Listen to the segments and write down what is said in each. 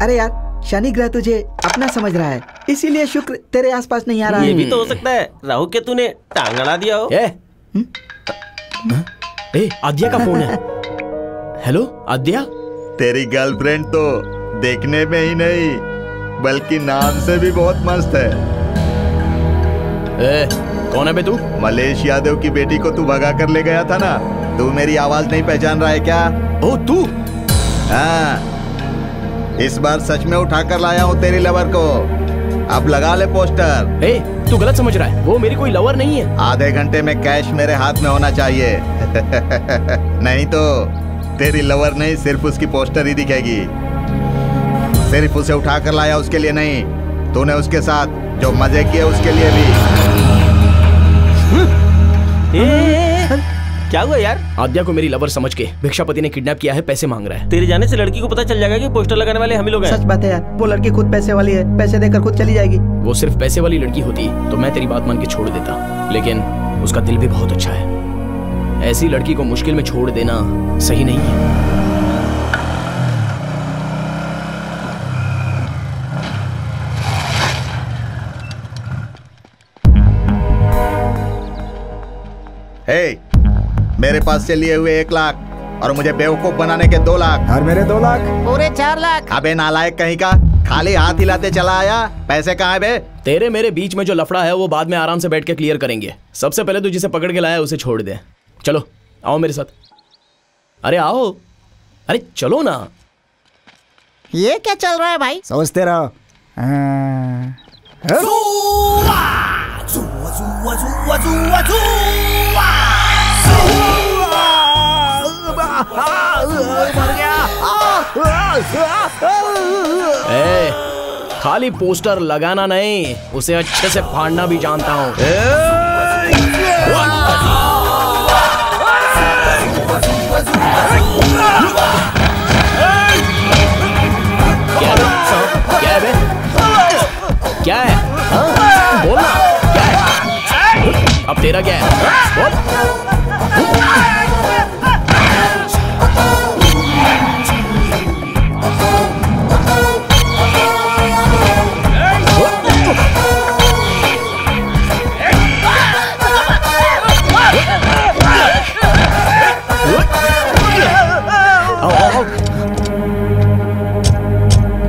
अरे यार, शनि ग्रह तुझे अपना समझ रहा है, इसीलिए शुक्र तेरे आसपास नहीं आ रहा है। ये भी तो हो सकता है राहु के तूने टांग अड़ा दिया हो। आद्या का फोन है। हेलो आद्या। तेरी गर्लफ्रेंड तो देखने में ही नहीं बल्कि नाम से भी बहुत मस्त है। कौन है बे तू? मलेश यादव की बेटी को तू भगा कर ले गया था ना, तू मेरी आवाज नहीं पहचान रहा है क्या? ओ तू? हाँ, इस बार सच में उठा कर लाया हूँ तेरी लवर को। अब लगा ले पोस्टर। तू गलत समझ रहा है, वो मेरी कोई लवर नहीं है। आधे घंटे में कैश मेरे हाथ में होना चाहिए। नहीं तो तेरी लवर नहीं, सिर्फ उसकी पोस्टर ही दिखेगी। सिर्फ उसे उठा कर लाया उसके लिए नहीं, तूने उसके साथ जो मजे किए उसके लिए भी। क्या हुआ यार? आद्या को मेरी लवर समझ के भिक्षापति ने किडनैप किया है, पैसे मांग रहा है। तेरे जाने से लड़की को पता चल जाएगा कि पोस्टर लगाने वाले हम ही लोग हैं। सच बात है यार, वो लड़की खुद पैसे वाली है, पैसे देकर खुद चली जाएगी। वो सिर्फ पैसे वाली लड़की होती तो मैं तेरी बात मान के छोड़ देता, लेकिन उसका दिल भी बहुत अच्छा है। ऐसी लड़की को मुश्किल में छोड़ देना सही नहीं है। मेरे पास से लिए हुए 1 लाख और मुझे बेवकूफ बनाने के 2 लाख और मेरे 2 लाख पूरे 4 लाख। अबे नालायक कहीं का, खाली हाथ हिलाते चला आया। पैसे कहाँ है बे? तेरे मेरे बीच में जो लफड़ा है वो बाद में आराम से बैठ के क्लियर करेंगे। सबसे पहले तू जिसे पकड़ के लाया उसे छोड़ दे। चलो आओ मेरे साथ। अरे आओ, अरे चलो ना। ये क्या चल रहा है भाई? सोचते रहो। खाली पोस्टर लगाना नहीं, उसे अच्छे से फाड़ना भी जानता हूँ। क्या है बे? क्या है? बोलना क्या है? अब तेरा क्या है? बोल।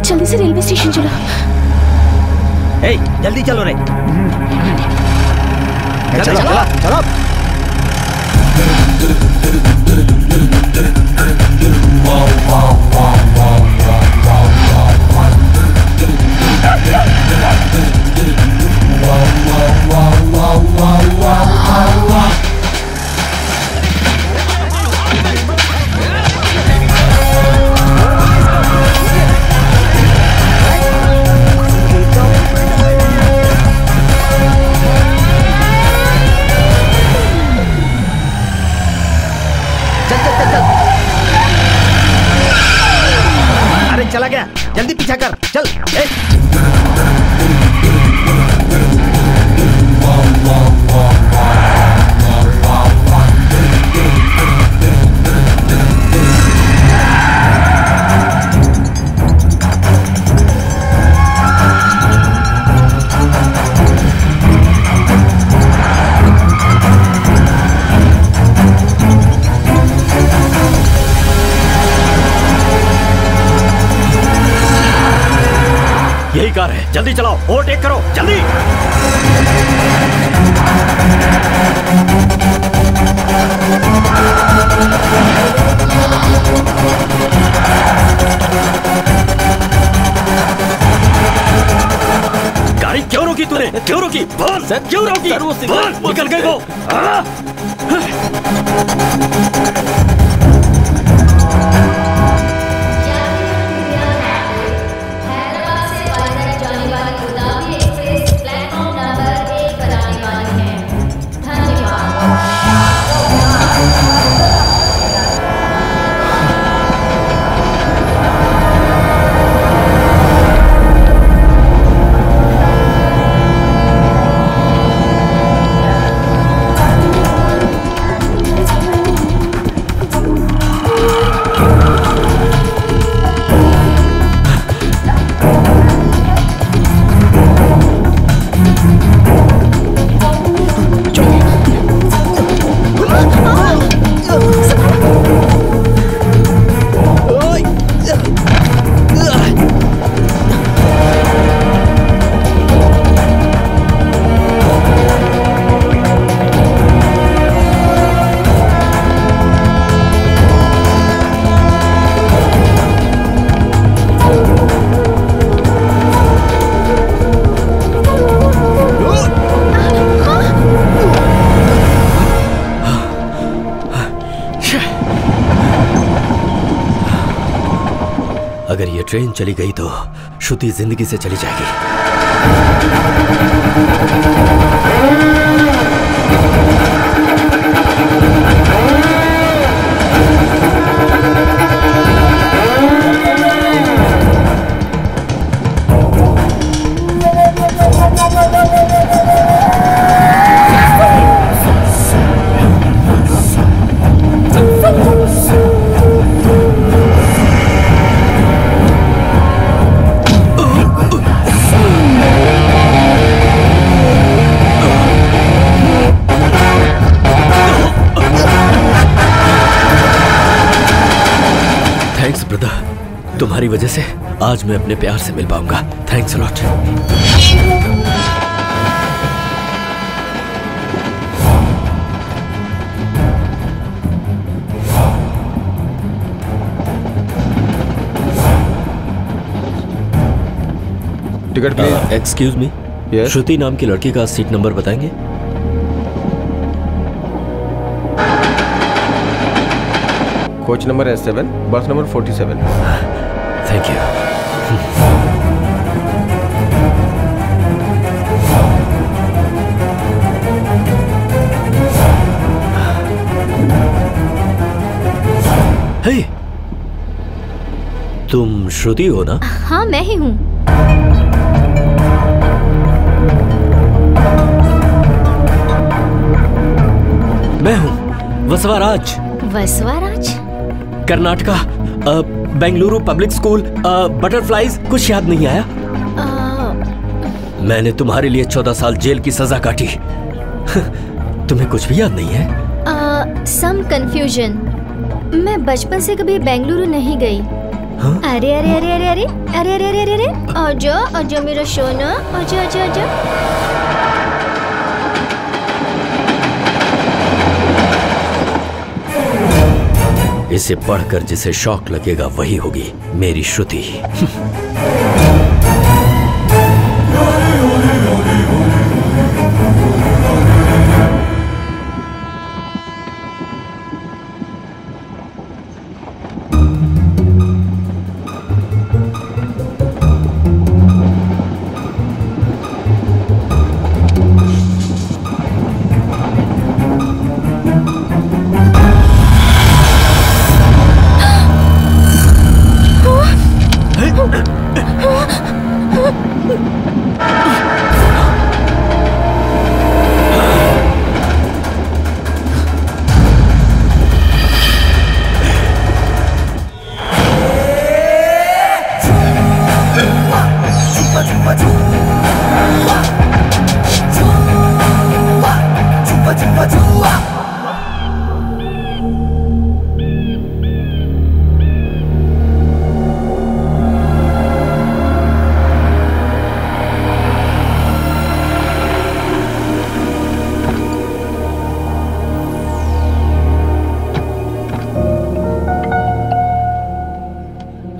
जल्दी से रेलवे स्टेशन चलो। जल्दी चलो रे। चलो चलो चलो। चला गया, जल्दी पीछा कर, चल। यही कार है, जल्दी चलाओ, ओवरटेक करो, जल्दी। गाड़ी क्यों रोकी तूने? क्यों रोकी? बोल सर, क्यों रोकी? बोल, निकल गए वो। अगर ये ट्रेन चली गई तो श्रुति जिंदगी से चली जाएगी। थैंक्स ब्रदर, तुम्हारी वजह से आज मैं अपने प्यार से मिल पाऊंगा। Thanks lot. Ticket please. Excuse me, Shruti नाम की लड़की का सीट नंबर बताएंगे? Coach number S7, bus number 47। Thank you. हे, तुम श्रुति हो ना? हाँ मैं ही हूँ। मैं हूँ Vasavaraj. Vasavaraj? Karnataka, Bengaluru public school, butterflies. कुछ याद नहीं आया? मैंने तुम्हारे लिए 14 साल जेल की सजा काटी। तुम्हें कुछ भी याद नहीं है? Some confusion. मैं बचपन से कभी बेंगलुरु नहीं गई। हाँ? अरे अरे अरे अरे अरे अरे अरे अरे अरे आजा आजा मेरा सोना, आजा आजा आजा। इसे पढ़कर जिसे शौक लगेगा वही होगी मेरी श्रुति।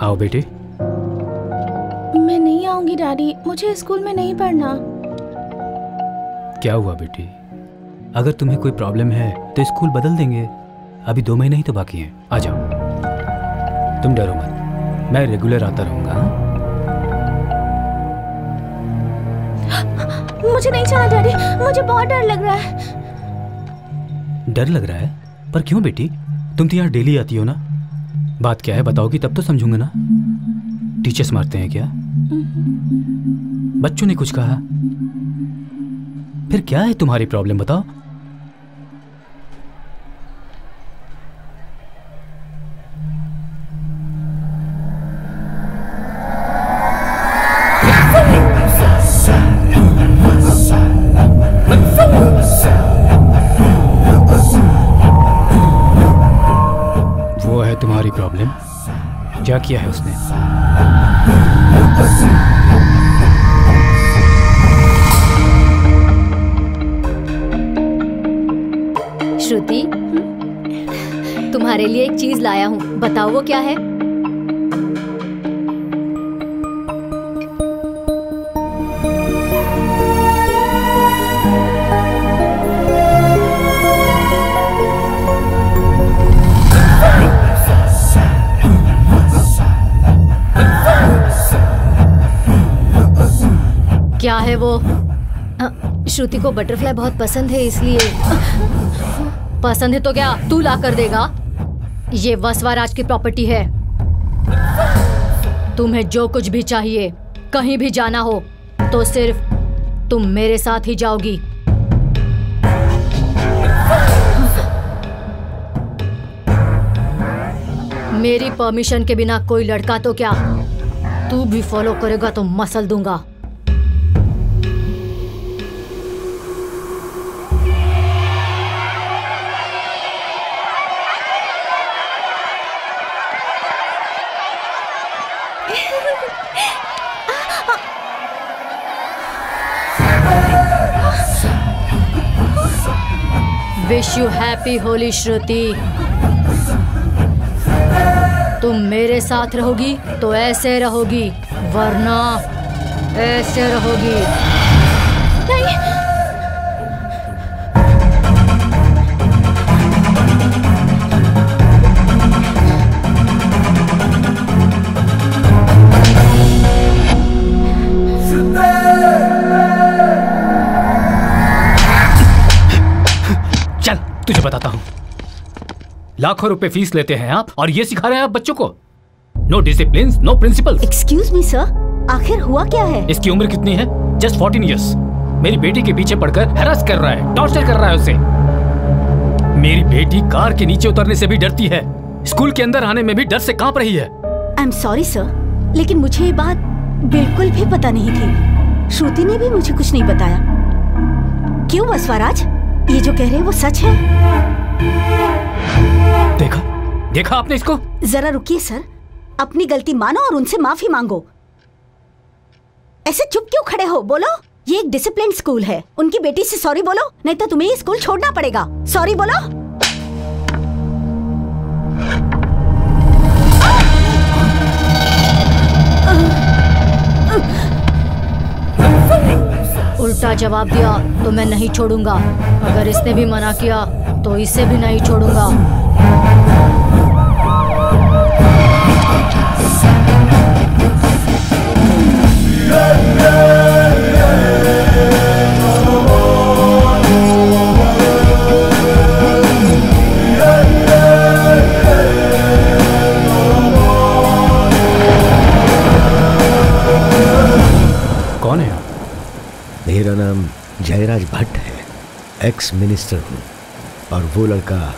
आओ बेटे। मैं नहीं आऊंगी डैडी, मुझे स्कूल में नहीं पढ़ना। क्या हुआ बेटी? अगर तुम्हें कोई प्रॉब्लम है तो स्कूल बदल देंगे। अभी 2 महीने ही तो बाकी हैं। आ जाओ, तुम डरो मत, मैं रेगुलर आता रहूंगा। मुझे नहीं जाना डैडी, मुझे बहुत डर लग रहा है। डर लग रहा है? पर क्यों बेटी? तुम तो यहाँ डेली आती हो ना। बात क्या है बताओगी तब तो समझूंगा ना। टीचर्स मारते हैं क्या? बच्चों ने कुछ कहा? फिर क्या है तुम्हारी प्रॉब्लम बताओ। वो है तुम्हारी प्रॉब्लम? क्या किया है उसने? श्रुति, तुम्हारे लिए एक चीज लाया हूँ, बताओ वो क्या है? है वो श्रुति को बटरफ्लाई बहुत पसंद है, इसलिए पसंद है तो क्या तू ला कर देगा? ये वसवाराज की प्रॉपर्टी है। तुम्हें जो कुछ भी चाहिए, कहीं भी जाना हो तो सिर्फ तुम मेरे साथ ही जाओगी। मेरी परमिशन के बिना कोई लड़का तो क्या, तू भी फॉलो करेगा तो मसल दूंगा। विश यू हैप्पी होली श्रुति। तुम मेरे साथ रहोगी तो ऐसे रहोगी, वरना ऐसे रहोगी। नहीं। चल तुझे बताता हूं। लाखों रुपए फीस लेते हैं आप और ये सिखा रहे हैं आप बच्चों को। No discipline, no principles. Excuse me sir, आखिर हुआ क्या है? इसकी उम्र कितनी है? Just 14 years. मेरी बेटी के पीछे पड़कर हैरास कर रहा है, टॉर्चर कर रहा है उसे। मेरी बेटी कार के नीचे उतरने से भी डरती है, स्कूल के अंदर आने में भी डर से कांप रही है। आई एम सॉरी सर, लेकिन मुझे ये बात बिल्कुल भी पता नहीं थी। श्रुति ने भी मुझे कुछ नहीं बताया। क्यों वसवाराज, ये जो कह रहे हैं वो सच है? देखा आपने इसको? जरा रुकिए सर, अपनी गलती मानो और उनसे माफी मांगो। ऐसे चुप क्यों खड़े हो? बोलो। ये एक डिसिप्लिन स्कूल है, उनकी बेटी से सॉरी बोलो, नहीं तो तुम्हें ये स्कूल छोड़ना पड़ेगा। सॉरी बोलो। उल्टा जवाब दिया तो मैं नहीं छोड़ूंगा। अगर इसने भी मना किया तो इसे भी नहीं छोड़ूंगा। कौन है? मेरा नाम जयराज भट्ट है, एक्स मिनिस्टर हूँ, और वो लड़का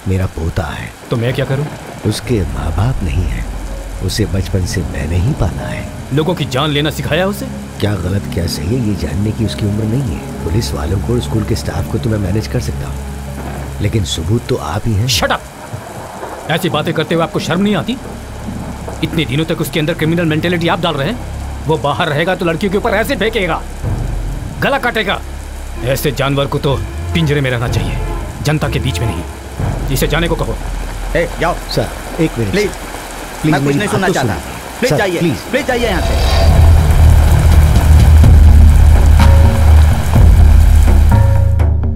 मेरा पोता है। तो मैं क्या करूँ? उसके माँ बाप नहीं है, उसे बचपन से मैंने ही पाला है। लोगों की जान लेना सिखाया उसे? क्या गलत क्या सही है ये जानने की उसकी उम्र नहीं है। पुलिस वालों को, स्कूल के स्टाफ को तो मैं मैनेज कर सकता हूँ, लेकिन सबूत तो आप ही हैं। Shut up! ऐसी बातें करते हुए आपको शर्म नहीं आती? इतने दिनों तक उसके अंदर क्रिमिनल मेंटेलिटी आप डाल रहे हैं। वो बाहर रहेगा तो लड़कियों के ऊपर ऐसे फेंकेगा, गला काटेगा। ऐसे जानवर को तो पिंजरे में रहना चाहिए, जनता के बीच में नहीं। इसे जाने को कहो। जाओ सर, एक मिनट प्लीज, मैं कुछ नहीं सुनना चाहता। प्लीज जाइए, प्लीज जाइए यहाँ से।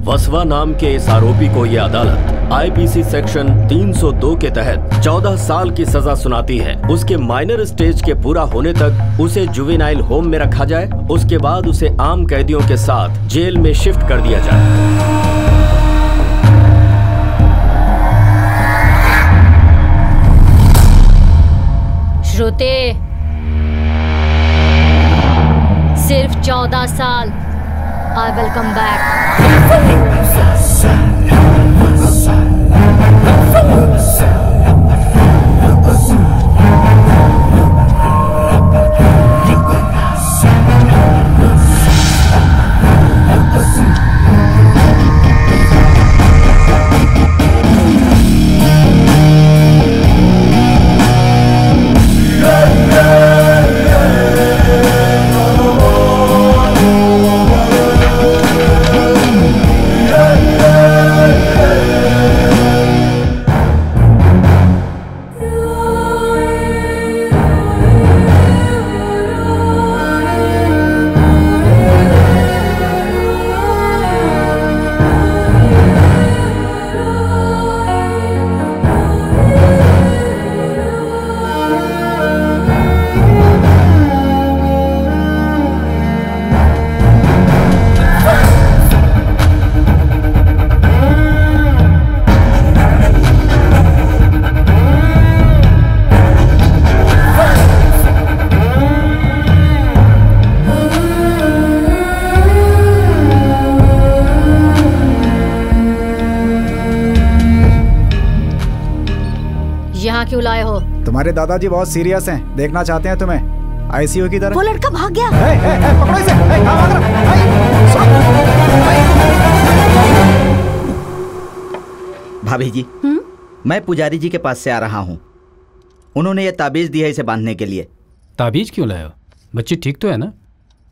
वसवा नाम के इस आरोपी को यह अदालत आईपीसी सेक्शन 302 के तहत 14 साल की सजा सुनाती है। उसके माइनर स्टेज के पूरा होने तक उसे जुवेनाइल होम में रखा जाए, उसके बाद उसे आम कैदियों के साथ जेल में शिफ्ट कर दिया जाए। श्रुति, सिर्फ 14 साल। I will come back. यहाँ क्यों लाए हो? तुम्हारे दादाजी बहुत सीरियस हैं, देखना चाहते हैं तुम्हें आईसीयू की तरफ। वो लड़का भाग गया। पकड़ो इसे। कहाँ भाग रहा? भाभी जी, मैं पुजारी जी के पास से आ रहा हूँ। उन्होंने ये ताबीज दिया इसे बांधने के लिए। ताबीज क्यों लाए हो? बच्ची ठीक तो है ना?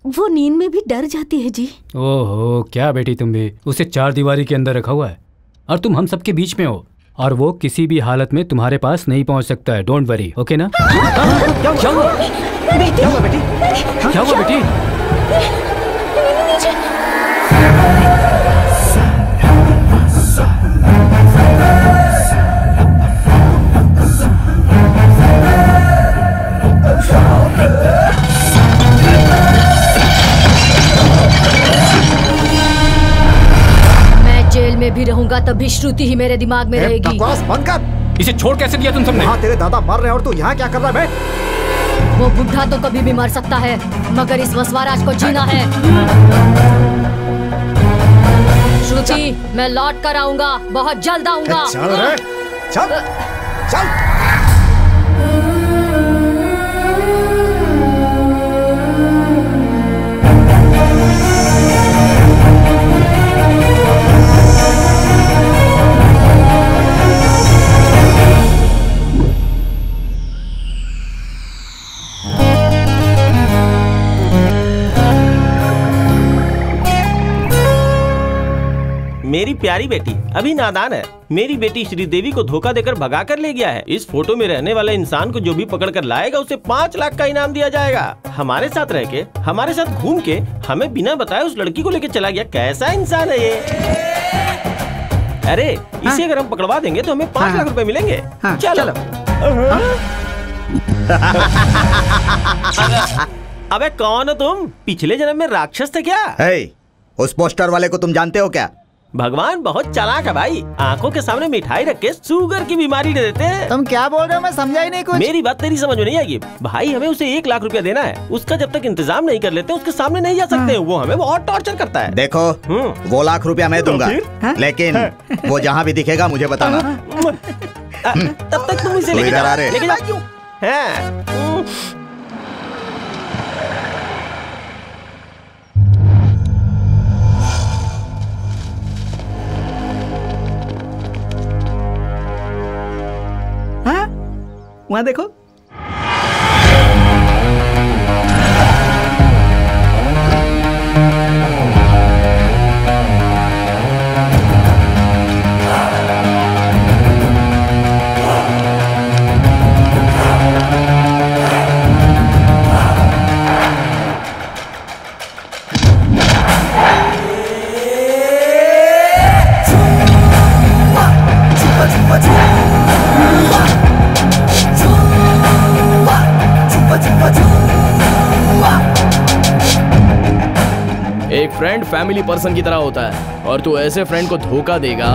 वो नींद में भी डर जाती है जी। ओहो, क्या बेटी तुम भी। उसे 4 दीवारी के अंदर रखा हुआ है और तुम हम सबके बीच में हो, और वो किसी भी हालत में तुम्हारे पास नहीं पहुंच सकता है। डोंट वरी, ओके ना? क्या हुआ बेटी? क्या हुआ बेटी? जेल में भी रहूंगा तब भी श्रुति ही मेरे दिमाग में रहेगी। बकवास बंद कर। इसे छोड़ कैसे दिया तुम सबने? हाँ, तेरे दादा मर रहे हैं और तू यहाँ क्या कर रहा है? वो बुढ़ा तो कभी भी मर सकता है, मगर इस वसवाराज को जीना है। श्रुति, मैं लौट कर आऊंगा, बहुत जल्द आऊंगा। चल रे, चल, चल। मेरी प्यारी बेटी अभी नादान है। मेरी बेटी श्रीदेवी को धोखा देकर भगा कर ले गया है। इस फोटो में रहने वाले इंसान को जो भी पकड़ कर लाएगा उसे 5 लाख का इनाम दिया जाएगा। हमारे साथ रह के, हमारे साथ घूम के, हमें बिना बताए उस लड़की को लेकर चला गया। कैसा इंसान है ये? अरे इसे अगर हम पकड़वा देंगे तो हमें 5 लाख रुपए मिलेंगे। चलो। अबे कौन हो तुम? पिछले जन्म में राक्षस थे क्या? उस पोस्टर वाले को तुम जानते हो क्या? भगवान बहुत चालाक है भाई। आंखों के सामने मिठाई रख के शुगर की बीमारी दे देते हैं। तुम क्या बोल रहे हो? मैं समझा ही नहीं कुछ। मेरी बात तेरी समझ में नहीं आएगी भाई। हमें उसे 1 लाख रुपया देना है। उसका जब तक इंतजाम नहीं कर लेते उसके सामने नहीं जा सकते। वो हमें बहुत टॉर्चर करता है। देखो, वो 1 लाख रुपया मैं दूंगा, लेकिन वो जहाँ भी दिखेगा मुझे बताना। तब तक तुम इसे लेके जाओ। वहाँ देखो। एक फ्रेंड फैमिली पर्सन की तरह होता है, और तू ऐसे फ्रेंड को धोखा देगा?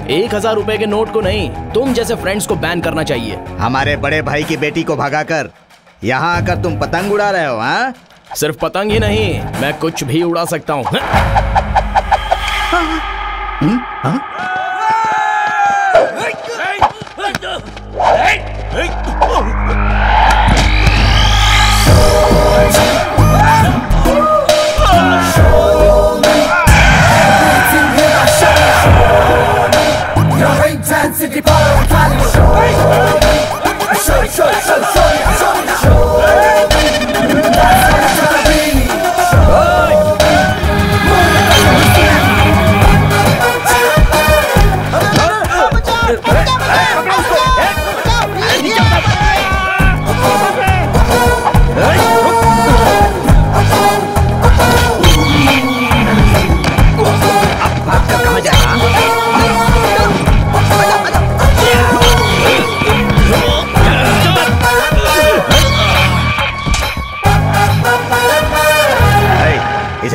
1000 रुपए के नोट को नहीं, तुम जैसे फ्रेंड्स को बैन करना चाहिए। हमारे बड़े भाई की बेटी को भगाकर यहाँ आकर तुम पतंग उड़ा रहे हो? हाँ, सिर्फ पतंग ही नहीं, मैं कुछ भी उड़ा सकता हूँ।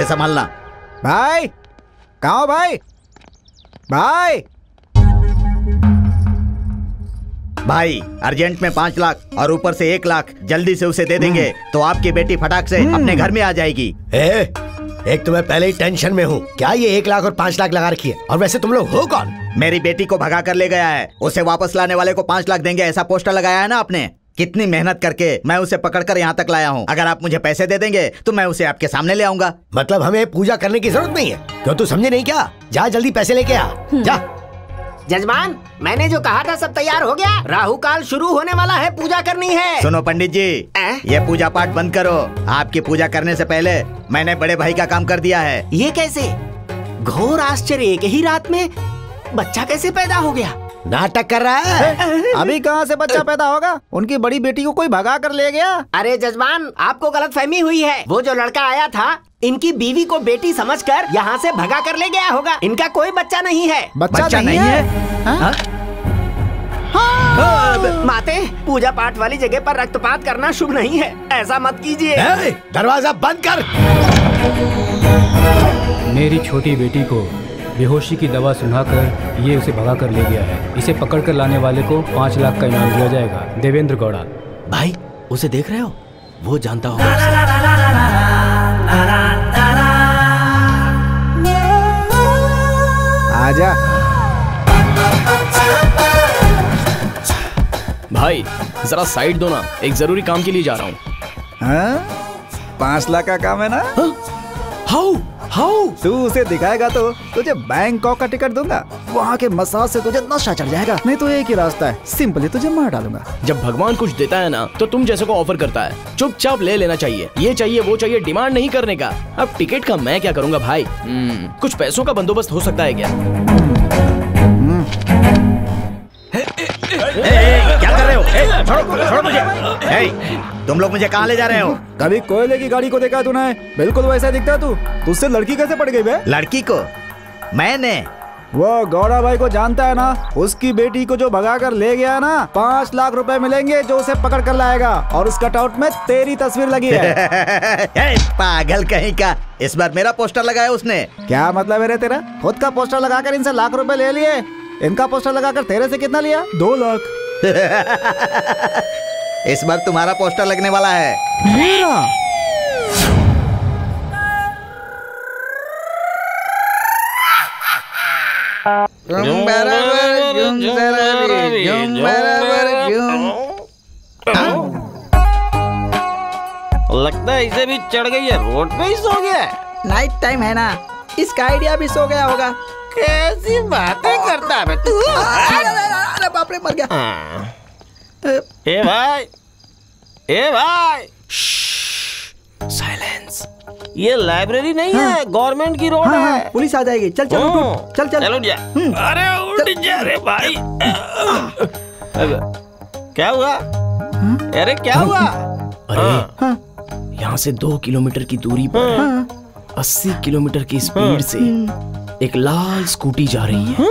संभालना। भाई कहाँ हो भाई? भाई भाई अर्जेंट में 5 लाख और ऊपर से 1 लाख जल्दी से उसे दे देंगे तो आपकी बेटी फटाक से अपने घर में आ जाएगी। एक तो मैं पहले ही टेंशन में हूँ। क्या ये 1 लाख और 5 लाख लगा रखी है? और वैसे तुम लोग हो कौन? मेरी बेटी को भगा कर ले गया है, उसे वापस लाने वाले को 5 लाख देंगे, ऐसा पोस्टर लगाया है ना आपने। कितनी मेहनत करके मैं उसे पकड़कर यहाँ तक लाया हूँ। अगर आप मुझे पैसे दे देंगे तो मैं उसे आपके सामने ले आऊंगा। मतलब हमें पूजा करने की जरूरत नहीं है? क्यों तू समझे नहीं क्या? जा जल्दी पैसे लेके आ, जा। जजमान, मैंने जो कहा था सब तैयार हो गया। राहु काल शुरू होने वाला है, पूजा करनी है। सुनो पंडित जी, ये पूजा पाठ बंद करो। आपकी पूजा करने से पहले मैंने बड़े भाई का काम कर दिया है। ये कैसे? घोर आश्चर्य, एक ही रात में बच्चा कैसे पैदा हो गया? नाटक कर रहा है। अभी कहाँ से बच्चा पैदा होगा? उनकी बड़ी बेटी को कोई भगा कर ले गया। अरे जजमान, आपको गलतफहमी हुई है। वो जो लड़का आया था, इनकी बीवी को बेटी समझकर यहाँ से भगा कर ले गया होगा। इनका कोई बच्चा नहीं है। बच्चा नहीं है? माते, पूजा पाठ वाली जगह पर रक्तपात करना शुभ नहीं है, ऐसा मत कीजिए। दरवाजा बंद कर। मेरी छोटी बेटी को बेहोशी की दवा सुनाकर ये उसे भगा कर ले गया है। इसे पकड़ कर लाने वाले को 5 लाख का इनाम दिया जाएगा। देवेंद्र गौड़ा। भाई, उसे देख रहे हो? वो जानता होगा। आजा। भाई जरा साइड दो ना, एक जरूरी काम के लिए जा रहा हूँ। 5 लाख का काम है ना? हाउ तू उसे दिखाएगा तो तुझे बैंकॉक का टिकट दूंगा। वहाँ के मसाज से तुझे नशा चढ़ जाएगा। नहीं तो एक ही रास्ता है, सिंपली तुझे मार डालूंगा। जब भगवान कुछ देता है ना तो तुम जैसे को ऑफर करता है, चुपचाप ले लेना चाहिए। ये चाहिए वो चाहिए, डिमांड नहीं करने का। अब टिकट का मैं क्या करूंगा भाई? कुछ पैसों का बंदोबस्त हो सकता है क्या? क्या कर रहे हो? छोड़ो मुझे। तुम लोग मुझे कहाँ ले जा रहे हो? कभी कोयले की गाड़ी को देखा तूने? बिल्कुल वैसा दिखता है तू। तुझसे लड़की कैसे पड़ गई बे? लड़की को मैंने, वो गौड़ा भाई को जानता है ना? उसकी बेटी को जो भगा कर ले गया ना, 5 लाख रुपए मिलेंगे जो उसे पकड़ कर लाएगा। और उस कटआउट में तेरी तस्वीर लगी है। पागल कहीं का, इस बार मेरा पोस्टर लगाया उसने। क्या मतलब है रे तेरा? खुद का पोस्टर लगाकर इनसे लाख रुपए ले लिए, इनका पोस्टर लगाकर तेरे से कितना लिया? 2 लाख। इस बार तुम्हारा पोस्टर लगने वाला है। मेरा? लगता है इसे भी चढ़ गई है, रोड पे ही सो गया है। नाइट टाइम है ना, इसका आइडिया भी सो गया होगा। कैसी बातें करता है तू? अरे बाप रे, मर गया। ए भाई, साइलेंस। ये लाइब्रेरी नहीं है, गवर्नमेंट की रोड है। पुलिस आ जाएगी। चल चल उठ, चल चल उठ जा। अरे उठ जा रे भाई। क्या हुआ? अरे क्या हुआ? अरे यहाँ से 2 किलोमीटर की दूरी पर 80 किलोमीटर की स्पीड से एक लाल स्कूटी जा रही है।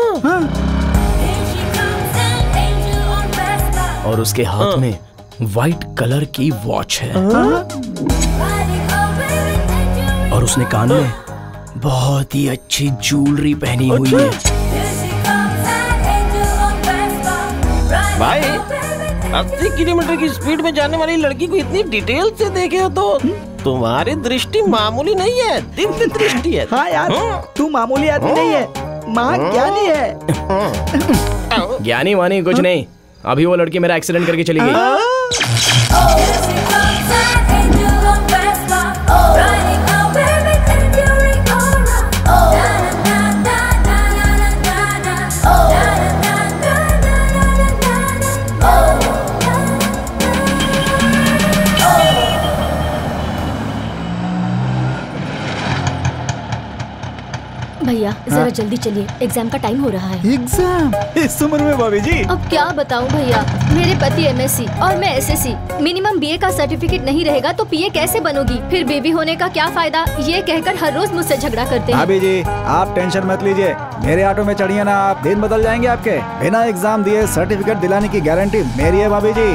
और उसके हाथ में व्हाइट कलर की वॉच है। और उसने कान में बहुत ही अच्छी ज्वेलरी पहनी हुई है। भाई 80 किलोमीटर की स्पीड में जाने वाली लड़की को इतनी डिटेल से देखे हो तो तुम्हारी दृष्टि मामूली नहीं है, दिव्य दृष्टि है। हाँ यार, तू मामूली आदमी नहीं है, महान ज्ञानी है। ज्ञानी वानी कुछ नहीं, अभी वो लड़की मेरा एक्सीडेंट करके चली गई। भैया जरा जल्दी चलिए, एग्जाम का टाइम हो रहा है। एग्जाम इस उम्र में भाभी जी? अब क्या बताऊं भैया, मेरे पति एमएससी और मैं एसएससी। मिनिमम बीए का सर्टिफिकेट नहीं रहेगा तो पीए कैसे बनोगी? फिर बेबी होने का क्या फायदा? ये कहकर हर रोज मुझसे झगड़ा करते हैं। भाभी जी आप टेंशन मत लीजिए, मेरे ऑटो में चढ़िए ना आप, दिन बदल जाएंगे आपके। बिना एग्जाम दिए सर्टिफिकेट दिलाने की गारंटी मेरी है भाभी जी।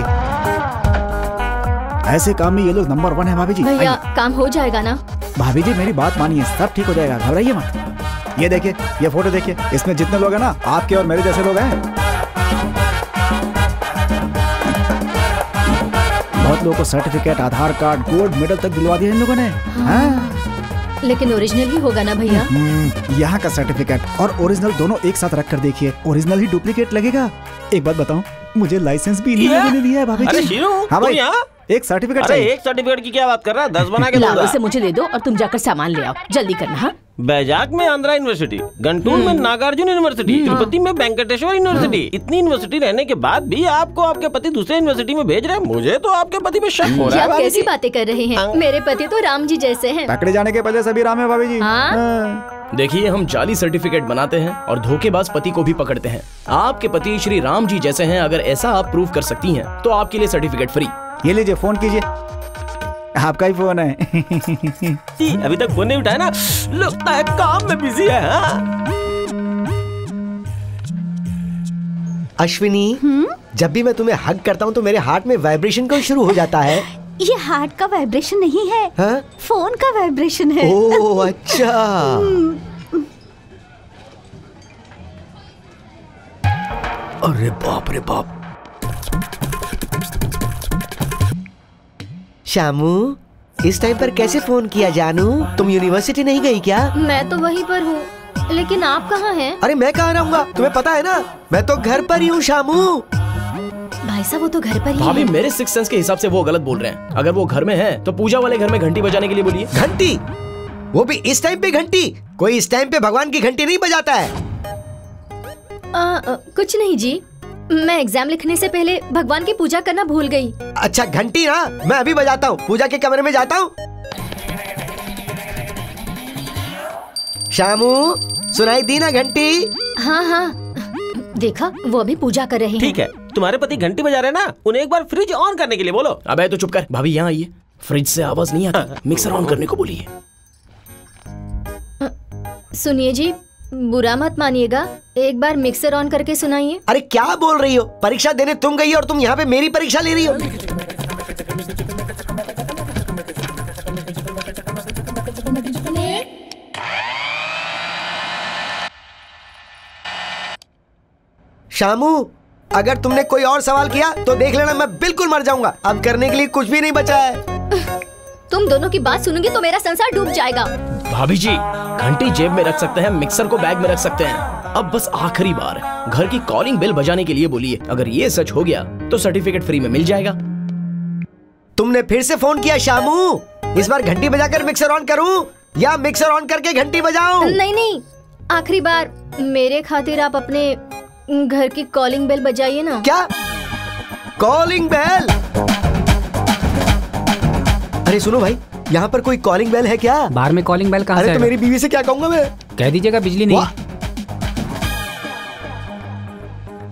ऐसे काम में ये लोग नंबर 1 है भाभी जी। भैया काम हो जाएगा ना? भाभी जी मेरी बात मानिए, सब ठीक हो जाएगा, घबराइए मत। ये देखिए, ये फोटो देखिए, इसमें जितने लोग हैं ना आपके और मेरे जैसे लोग हैं। बहुत लोगों को सर्टिफिकेट, आधार कार्ड, गोल्ड मेडल तक दिलवा दिया इन लोगों ने। हाँ। लेकिन ओरिजिनल ही होगा ना भैया? यहाँ का सर्टिफिकेट और ओरिजिनल दोनों एक साथ रख कर देखिए, ओरिजिनल ही डुप्लीकेट लगेगा। एक बात बताऊं, मुझे लाइसेंस भी इन्हीं लोगों ने दिया है भाभी जी। अरे शीरू, हाँ भाई, यहाँ? एक सर्टिफिकेट अरे चाहिए। एक सर्टिफिकेट की क्या बात कर रहा है? 10 बना के लाओ, दूंगा। इसे मुझे दे दो और तुम जाकर सामान ले आओ, जल्दी करना। हाँ? बैजाक में आंध्रा यूनिवर्सिटी, गंटूर में नागार्जुन यूनिवर्सिटी, तिरुपति में वेंकटेश्वर यूनिवर्सिटी। इतनी यूनिवर्सिटी रहने के बाद भी आपको आपके पति दूसरे यूनिवर्सिटी में भेज रहे हैं। मुझे तो आपके पति पे शक हो रहा है। आप कैसी बातें कर रहे हैं? मेरे पति तो राम जी जैसे हैं। पकड़े जाने के वजह से भी राम है भाभी जी। देखिए, हम जाली सर्टिफिकेट बनाते हैं और धोखेबाज पति को भी पकड़ते हैं। आपके पति श्री राम जी जैसे हैं, अगर ऐसा आप प्रूव कर सकती हैं तो आपके लिए सर्टिफिकेट फ्री। ये लीजिए, फोन कीजिए, आपका ही फोन है। अभी तक फोन नहीं उठाया ना, लगता है काम में बिजी है। अश्विनी, जब भी मैं तुम्हें हग करता हूँ तो मेरे हार्ट में वाइब्रेशन क्यों शुरू हो जाता है? ये हार्ट का वाइब्रेशन नहीं है, फोन का वाइब्रेशन है। ओह अच्छा। अरे बाप रे बाप। शामू, इस टाइम पर कैसे फोन किया जानू? तुम यूनिवर्सिटी नहीं गई क्या? मैं तो वहीं पर हूँ, लेकिन आप कहाँ हैं? अरे मैं कहाँ रहूँगा, तुम्हें पता है ना, मैं तो घर पर ही हूँ शामू। भाई साहब, वो तो घर पर ही भाभी, है। मेरे सिक्स सेंस के हिसाब से वो गलत बोल रहे हैं। अगर वो घर में है तो पूजा वाले घर में घंटी बजाने के लिए बोलिए। घंटी? वो भी इस टाइम पे घंटी? कोई इस टाइम पे भगवान की घंटी नहीं बजाता है। कुछ नहीं जी, मैं एग्जाम लिखने से पहले भगवान की पूजा करना भूल गई। अच्छा घंटी ना, मैं अभी बजाता हूँ, पूजा के कमरे में जाता हूँ। शामू, सुनाई दी ना घंटी? हाँ हाँ, देखा, वो अभी पूजा कर रहे हैं। ठीक है, तुम्हारे पति घंटी बजा रहे हैं ना, उन्हें एक बार फ्रिज ऑन करने के लिए बोलो। अबे तो चुप कर भाभी, यहाँ आइए। फ्रिज से आवाज नहीं आती, मिक्सर ऑन करने को बोलिए। सुनिए जी, बुरा मत मानिएगा, एक बार मिक्सर ऑन करके सुनाइए। अरे क्या बोल रही हो? परीक्षा देने तुम गई और तुम यहाँ पे मेरी परीक्षा ले रही हो? शामू, अगर तुमने कोई और सवाल किया तो देख लेना, मैं बिल्कुल मर जाऊंगा। अब करने के लिए कुछ भी नहीं बचा है। तुम दोनों की बात सुनूंगी तो मेरा संसार डूब जाएगा। भाभी जी, घंटी जेब में रख सकते हैं, मिक्सर को बैग में रख सकते हैं। अब बस आखिरी बार घर की कॉलिंग बेल बजाने के लिए बोलिए। अगर ये सच हो गया तो सर्टिफिकेट फ्री में मिल जाएगा। तुमने फिर से फोन किया शामू? इस बार घंटी बजाकर मिक्सर ऑन करूं या मिक्सर ऑन करके घंटी बजाऊं? नहीं नहीं, आखिरी बार मेरे खातिर आप अपने घर की कॉलिंग बेल बजाइए ना। क्या कॉलिंग बेल? अरे सुनो भाई, यहाँ पर कोई कॉलिंग बेल है क्या? बाहर में कॉलिंग बेल कहाँ से? अरे तो मेरी बीवी से क्या कहूँगा मैं? कह दीजिएगा बिजली नहीं।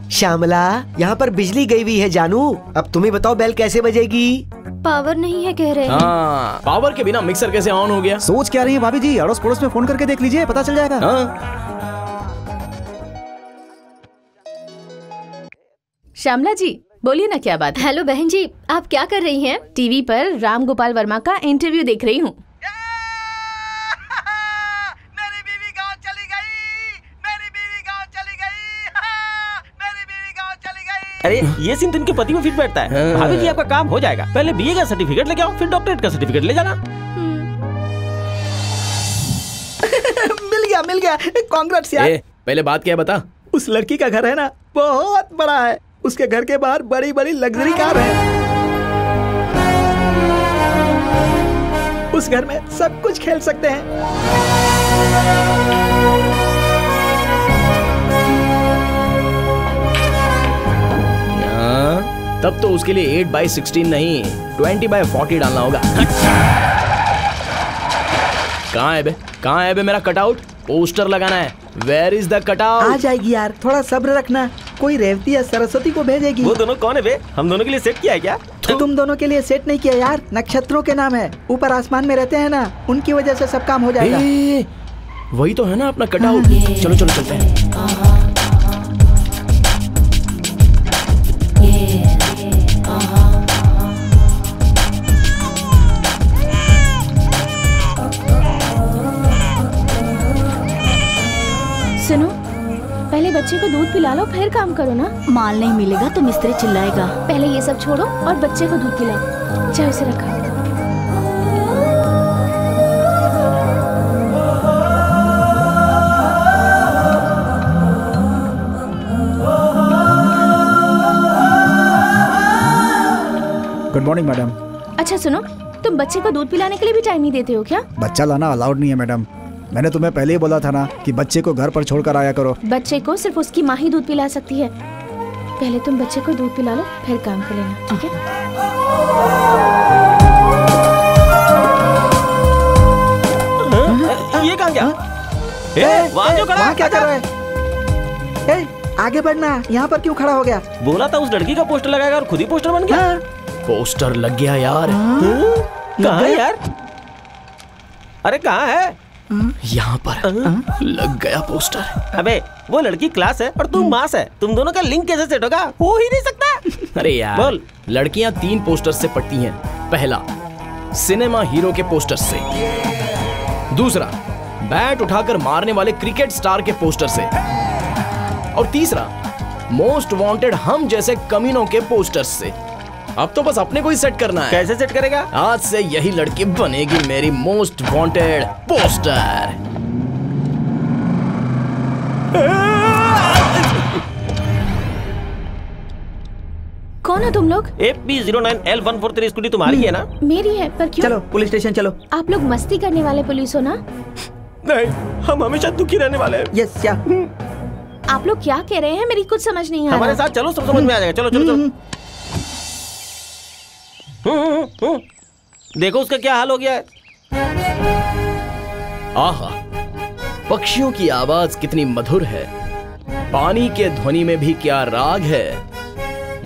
श्यामला, यहाँ पर बिजली गई हुई है जानू। अब तुम्हें बताओ बेल कैसे बजेगी? पावर नहीं है कह रहे हैं। हाँ, पावर के बिना मिक्सर कैसे ऑन हो गया? सोच क्या रही है भाभी जी? अड़ोस पड़ोस में फोन करके देख लीजिए, पता चल जाएगा। हाँ। श्यामला जी, बोलिए ना, क्या बात है? हेलो बहन जी, आप क्या कर रही हैं? टीवी पर राम गोपाल वर्मा का इंटरव्यू देख रही हूँ। अरे ये सीन तुमके पति में फिट बैठता है। भाभी जी, आपका काम हो जाएगा। पहले बीए का सर्टिफिकेट लेके आओ, फिर डॉक्टरेट का सर्टिफिकेट ले जाना। मिल गया, कांग्रेट्स यार। पहले बात क्या है बता। उस लड़की का घर है ना, बहुत बड़ा है। उसके घर के बाहर बड़ी बड़ी लग्जरी कार है। उस घर में सब कुछ खेल सकते हैं। तब तो उसके लिए 8/16 नहीं 20/40 डालना होगा। कहाँ है बे मेरा कटआउट? पोस्टर लगाना है। Where is the cutout? आ जाएगी यार, थोड़ा सब्र रखना। कोई रेवती या सरस्वती को भेजेगी। वो दोनों कौन है बे? हम दोनों के लिए सेट किया है क्या? तुम दोनों के लिए सेट नहीं किया यार, नक्षत्रों के नाम है। ऊपर आसमान में रहते हैं ना, उनकी वजह से सब काम हो जाएगा। वही तो है ना अपना कटआउट। चलो चलो चलते हैं। सुनो, पहले बच्चे को दूध पिला लो, फिर काम करो ना। माल नहीं मिलेगा तो मिस्त्री चिल्लाएगा। पहले ये सब छोड़ो और बच्चे को दूध पिलाओ। चाहे उसे रखा। Good morning madam. अच्छा सुनो, तुम बच्चे को दूध पिलाने के लिए भी टाइम नहीं देते हो क्या? बच्चा लाना अलाउड नहीं है मैडम। मैंने तुम्हें पहले ही बोला था ना कि बच्चे को घर पर छोड़कर आया करो। बच्चे को सिर्फ उसकी माँ ही दूध पिला सकती है। पहले तुम बच्चे को दूध पिला लो, फिर काम कर लेना, ठीक है? ये कहाँ गया? वहाँ क्यों खड़ा? वहाँ क्या कर रहा है? आगे बढ़ना, यहाँ पर क्यों खड़ा हो गया? बोला था उस लड़की का पोस्टर लगाएगा और खुद ही पोस्टर बन गया। पोस्टर लग गया यार। कहाँ है यार? अरे कहाँ है? यहाँ पर लग गया पोस्टर। अबे वो लड़की क्लास है और तू मास है, तुम दोनों का लिंक कैसे सेट होगा? हो ही नहीं सकता। अरे यार बोल। लड़कियां 3 पोस्टर से पढ़ती हैं। पहला, सिनेमा हीरो के पोस्टर से। दूसरा, बैट उठाकर मारने वाले क्रिकेट स्टार के पोस्टर से। और तीसरा, मोस्ट वांटेड हम जैसे कमीनों के पोस्टर से। अब तो बस अपने को ही सेट करना है। कैसे सेट करेगा? आज से यही लड़की बनेगी मेरी मोस्ट वांटेड पोस्टर। कौन हो तुम लोग? AP09L143 स्कूटी तुम्हारी है ना? मेरी है, पर क्यों? चलो पुलिस स्टेशन चलो। आप लोग मस्ती करने वाले पुलिस हो ना? नहीं, हम हमेशा दुखी रहने वाले हैं। यस क्या? आप लोग क्या कह रहे हैं? मेरी कुछ समझ नहीं आ रहा। हमारे साथ चलो, सब समझ में आ जाएगा। चलो चलो चलो। देखो उसका क्या हाल हो गया है। आहा, पक्षियों की आवाज कितनी मधुर है, पानी के ध्वनि में भी क्या राग है,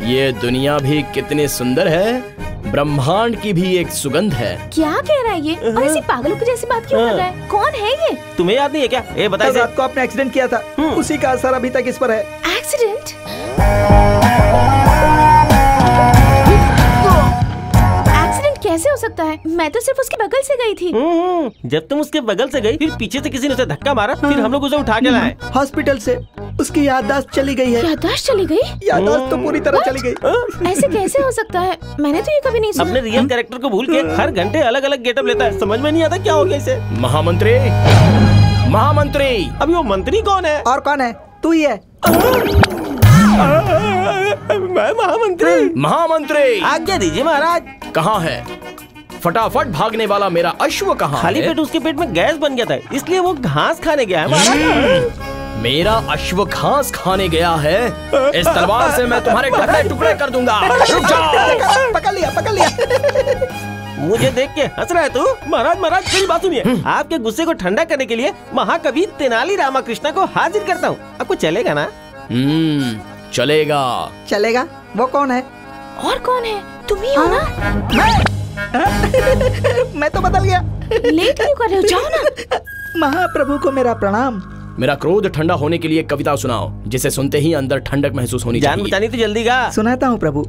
ये दुनिया भी कितनी सुंदर है, ब्रह्मांड की भी एक सुगंध है। क्या कह रहा है ये? और ऐसी पागलों की जैसी बात क्यों कर रहा है? कौन है ये? तुम्हें याद नहीं है क्या? ए बताइए। रात को आपने एक्सीडेंट किया था, उसी का असर अभी तक इस पर है। एक्सीडेंट? कैसे हो सकता है? मैं तो सिर्फ उसके बगल से गई थी। जब तुम उसके बगल से गई, फिर पीछे से किसी ने उसे धक्का मारा, फिर हम लोग उसे उठा के लाए हॉस्पिटल से। उसकी याददाश्त चली गई है। याददाश्त चली गई? याददाश्त तो पूरी तरह चली गई। ऐसे कैसे हो सकता है? मैंने तो ये कभी नहीं सुना। अपने रियल कैरेक्टर को भूल के हर घंटे अलग अलग गेटअप लेता है। समझ में नहीं आता क्या हो गया इसे। महामंत्री, महामंत्री। अभी वो मंत्री कौन है? और कौन है? तू ही है। मैं महामंत्री। महामंत्री, आज्ञा दीजिए महाराज। कहाँ है? फटाफट भागने वाला मेरा अश्व कहाँ है? खाली पेट उसके पेट में गैस बन गया था, इसलिए वो घास खाने गया है महाराज। मेरा अश्व घास खाने गया है? इस तलवार से मैं तुम्हारे टुकड़े टुकड़े कर दूंगा। रुक जाओ। पकड़ लिया, पकड़ लिया। मुझे देख के हंस रहा है तू? महाराज महाराज मेरी बात सुनिए। आपके गुस्से को ठंडा करने के लिए महाकवि तेनाली रामाकृष्णा को हाजिर करता हूँ। आपको चलेगा ना? चलेगा। चलेगा? वो कौन है? और कौन है? तुम ही हो ना? मैं तो बदल गया। लेट क्यों कर रहे हो? जाओ ना। महाप्रभु को मेरा प्रणाम। मेरा क्रोध ठंडा होने के लिए कविता सुनाओ, जिसे सुनते ही अंदर ठंडक महसूस होनी चाहिए। जान बचानी तो जल्दी गा। सुनाता हूँ प्रभु।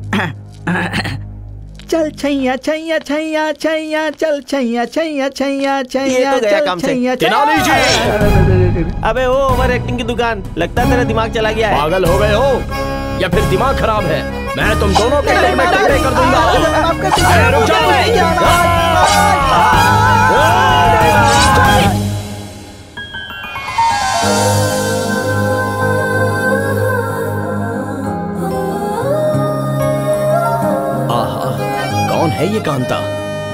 चल छैया छैया छैया छैया, चल छैया छैया छैया छैया, ये तो गया काम से। तेनाली जी। अबे वो ओवर एक्टिंग की दुकान, लगता है तेरा दिमाग चला गया है। पागल हो गए हो या फिर दिमाग खराब है? मैं तुम दोनों के पेट में टुकड़े कर दूंगा। रुक जाओ। आहा, कौन है ये कांता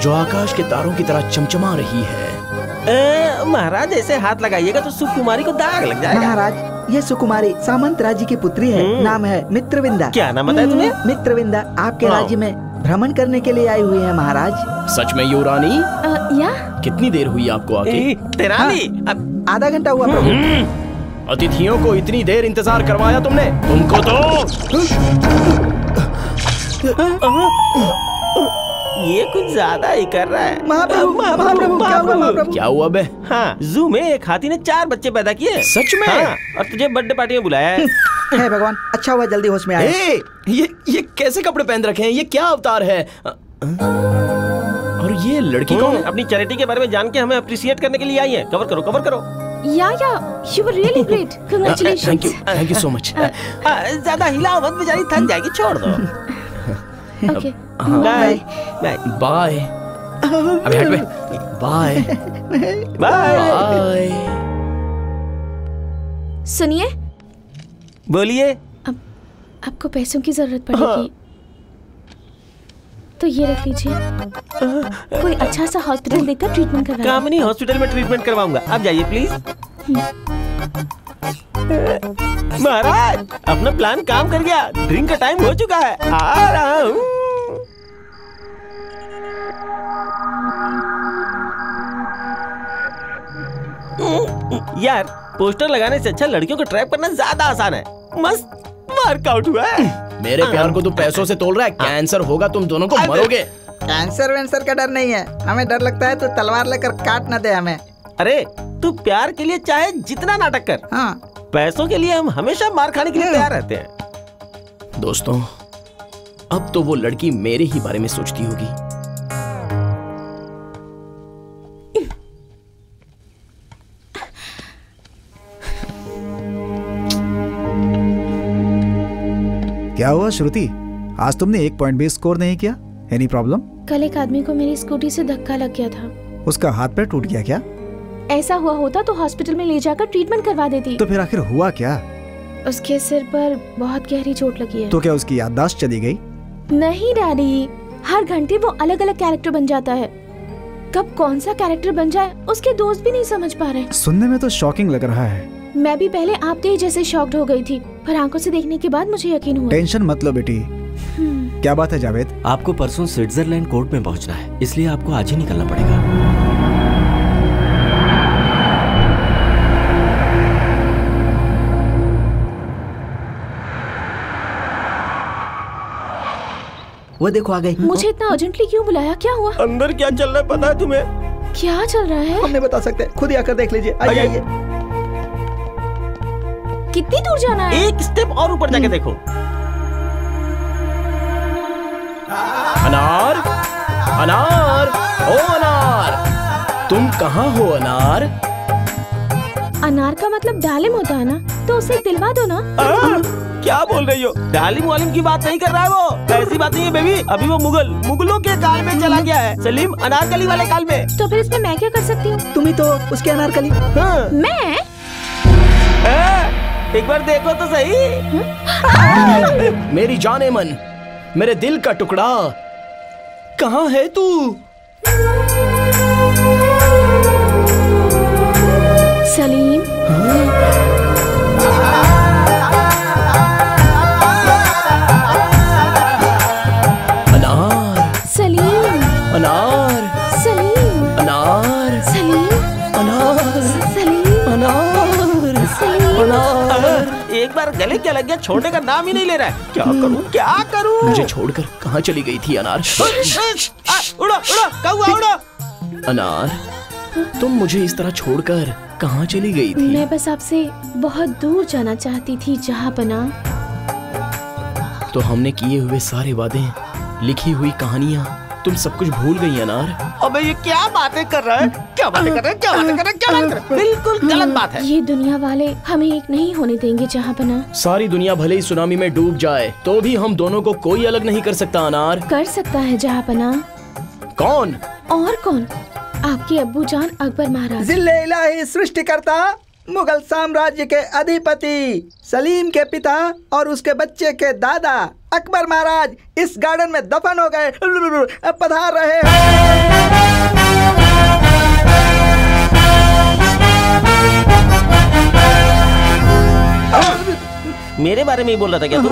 जो आकाश के तारों की तरह चमचमा रही है? महाराज ऐसे हाथ लगाइएगा तो सुकुमारी को दाग लग जाएगा। महाराज ये सुकुमारी सामंत राज्य की पुत्री है। नाम है मित्रविंदा। क्या नाम बताया तुम्हें? मित्रविंदा आपके राज्य में भ्रमण करने के लिए आई हुई है महाराज। सच में युवरानी? या कितनी देर हुई आपको आके? तेनाली आधा घंटा हुआ प्रभु। अतिथियों को इतनी देर इंतजार करवाया तुमने? तुमको तो ये कुछ ज्यादा ही कर रहा है। महाप्रभु क्या हुआ बे? हाँ, जू में एक हाथी ने 4 बच्चे पैदा किए। सच में? हाँ, और तुझे बर्थडे पार्टी में बुलाया है। हे भगवान, अच्छा हुआ जल्दी होश में आए। ये कैसे कपड़े पहन रखे हैं? ये क्या अवतार है? और ये लड़की कौन है? अपनी चैरिटी के बारे में जान के हमें अप्रिशिएट करने के लिए आई है। कवर करो, कवर करो। या you were really great. Congratulations. Thank you so much. ज्यादा हिलाओ मत, बेचारी थक जाएगी, छोड़ दो। Okay. Bye bye. अभी हट बे। Bye bye. सुनिए, बोलिए। आपको पैसों की जरूरत पड़ेगी। तो ये रख लीजिए। कोई अच्छा सा हॉस्पिटल देखकर ट्रीटमेंट करवा। कामिनी हॉस्पिटल में ट्रीटमेंट करवाऊंगा, आप जाइए प्लीज। महाराज अपना प्लान काम कर गया, ड्रिंक का टाइम हो चुका है, आ रहा हूँ। यार पोस्टर लगाने से अच्छा लड़कियों को ट्रैप करना ज्यादा आसान है। मस्त वर्कआउट हुआ है। मेरे प्यार को तू पैसों से तोल रहा है, कैंसर होगा, तुम दोनों को मरोगे। कैंसर वैंसर का डर नहीं है, हमें डर लगता है तू तलवार लेकर काट न दे हमें। अरे तू प्यार के लिए चाहे जितना नाटक कर, हाँ। पैसों के लिए हम हमेशा मार खाने के लिए तैयार रहते हैं। दोस्तों अब तो वो लड़की मेरे ही बारे में सोचती होगी। क्या हुआ श्रुति, आज तुमने 1 पॉइंट भी स्कोर नहीं किया? Any problem? कल एक आदमी को मेरी स्कूटी से धक्का लग गया था। उसका हाथ पैर टूट गया क्या? ऐसा हुआ होता तो हॉस्पिटल में ले जाकर ट्रीटमेंट करवा देती। तो फिर आखिर हुआ क्या? उसके सिर पर बहुत गहरी चोट लगी है। तो क्या उसकी याददाश्त चली गई? नहीं डैडी, हर घंटे वो अलग अलग कैरेक्टर बन जाता है। कब कौन सा कैरेक्टर बन जाए उसके दोस्त भी नहीं समझ पा रहे। सुनने में तो शॉकिंग लग रहा है। मैं भी पहले आपके ही जैसे शॉक्ड हो गई थी, पर आंखों से देखने के बाद मुझे यकीन हुआ। टेंशन मत लो बेटी। क्या बात है जावेद? आपको परसों स्विट्जरलैंड कोर्ट में पहुंचना है, इसलिए आपको आज ही निकलना पड़ेगा। वो देखो आ गई। मुझे इतना अर्जेंटली क्यों बुलाया? क्या हुआ? अंदर क्या चल रहा है पता है तुम्हें? क्या चल रहा है? हम नहीं बता सकते, खुद ही आकर देख लीजिए। आइए। कितनी दूर जाना है? एक स्टेप और ऊपर जाके देखो। अनार, अनार, ओ अनार, तुम कहाँ हो अनार? अनार का मतलब डालिम होता है ना, तो उसे दिलवा दो ना। क्या बोल रही हो? डालिम वालिम की बात नहीं कर रहा है वो, ऐसी बात नहीं है बेबी। अभी वो मुगलों के काल में चला गया है, सलीम अनारकली वाले काल में। तो फिर इसमें मैं क्या कर सकती हूँ? तुम ही तो उसके अनारकली। हाँ। मैं? एक बार देखो तो सही। मेरी जाने मन, मेरे दिल का टुकड़ा, कहाँ है तू? सलीम। अनार। सलीम। अनार। सलीम। अनार। सलीम। अनार। सलीम। अनार। सलीम। अनार। एक बार गले क्या लग गया, छोड़ने का नाम ही नहीं ले रहा है। क्या करूं क्या करूं? मुझे छोड़कर कहाँ चली गई थी अनार? उड़ो उड़ो कौवा उड़ो। अनार, तुम मुझे इस तरह छोड़कर कहाँ चली गई थी? मैं बस आपसे बहुत दूर जाना चाहती थी जहाँपना। तो हमने किए हुए सारे वादे, लिखी हुई कहानियाँ, तुम सब कुछ भूल गई अनार। अबे ये क्या बातें कर रहा है? क्या बातें कर रहा है? क्या बातें कर रहा है? क्या बात कर रहा है? बिल्कुल गलत बात है। ये दुनिया वाले हमें एक नहीं होने देंगे जहाँपना। सारी दुनिया भले ही सुनामी में डूब जाए तो भी हम दोनों को कोई अलग नहीं कर सकता अनार। कर सकता है जहाँपना। कौन? और कौन? आपके अब्बू जान अकबर महाराज। जिल्ले इलाही सृष्टिकर्ता, मुगल साम्राज्य के अधिपति, सलीम के पिता और उसके बच्चे के दादा अकबर महाराज इस गार्डन में दफन हो गए, पधार रहे हैं। मेरे बारे में ही बोल रहा था क्या तू?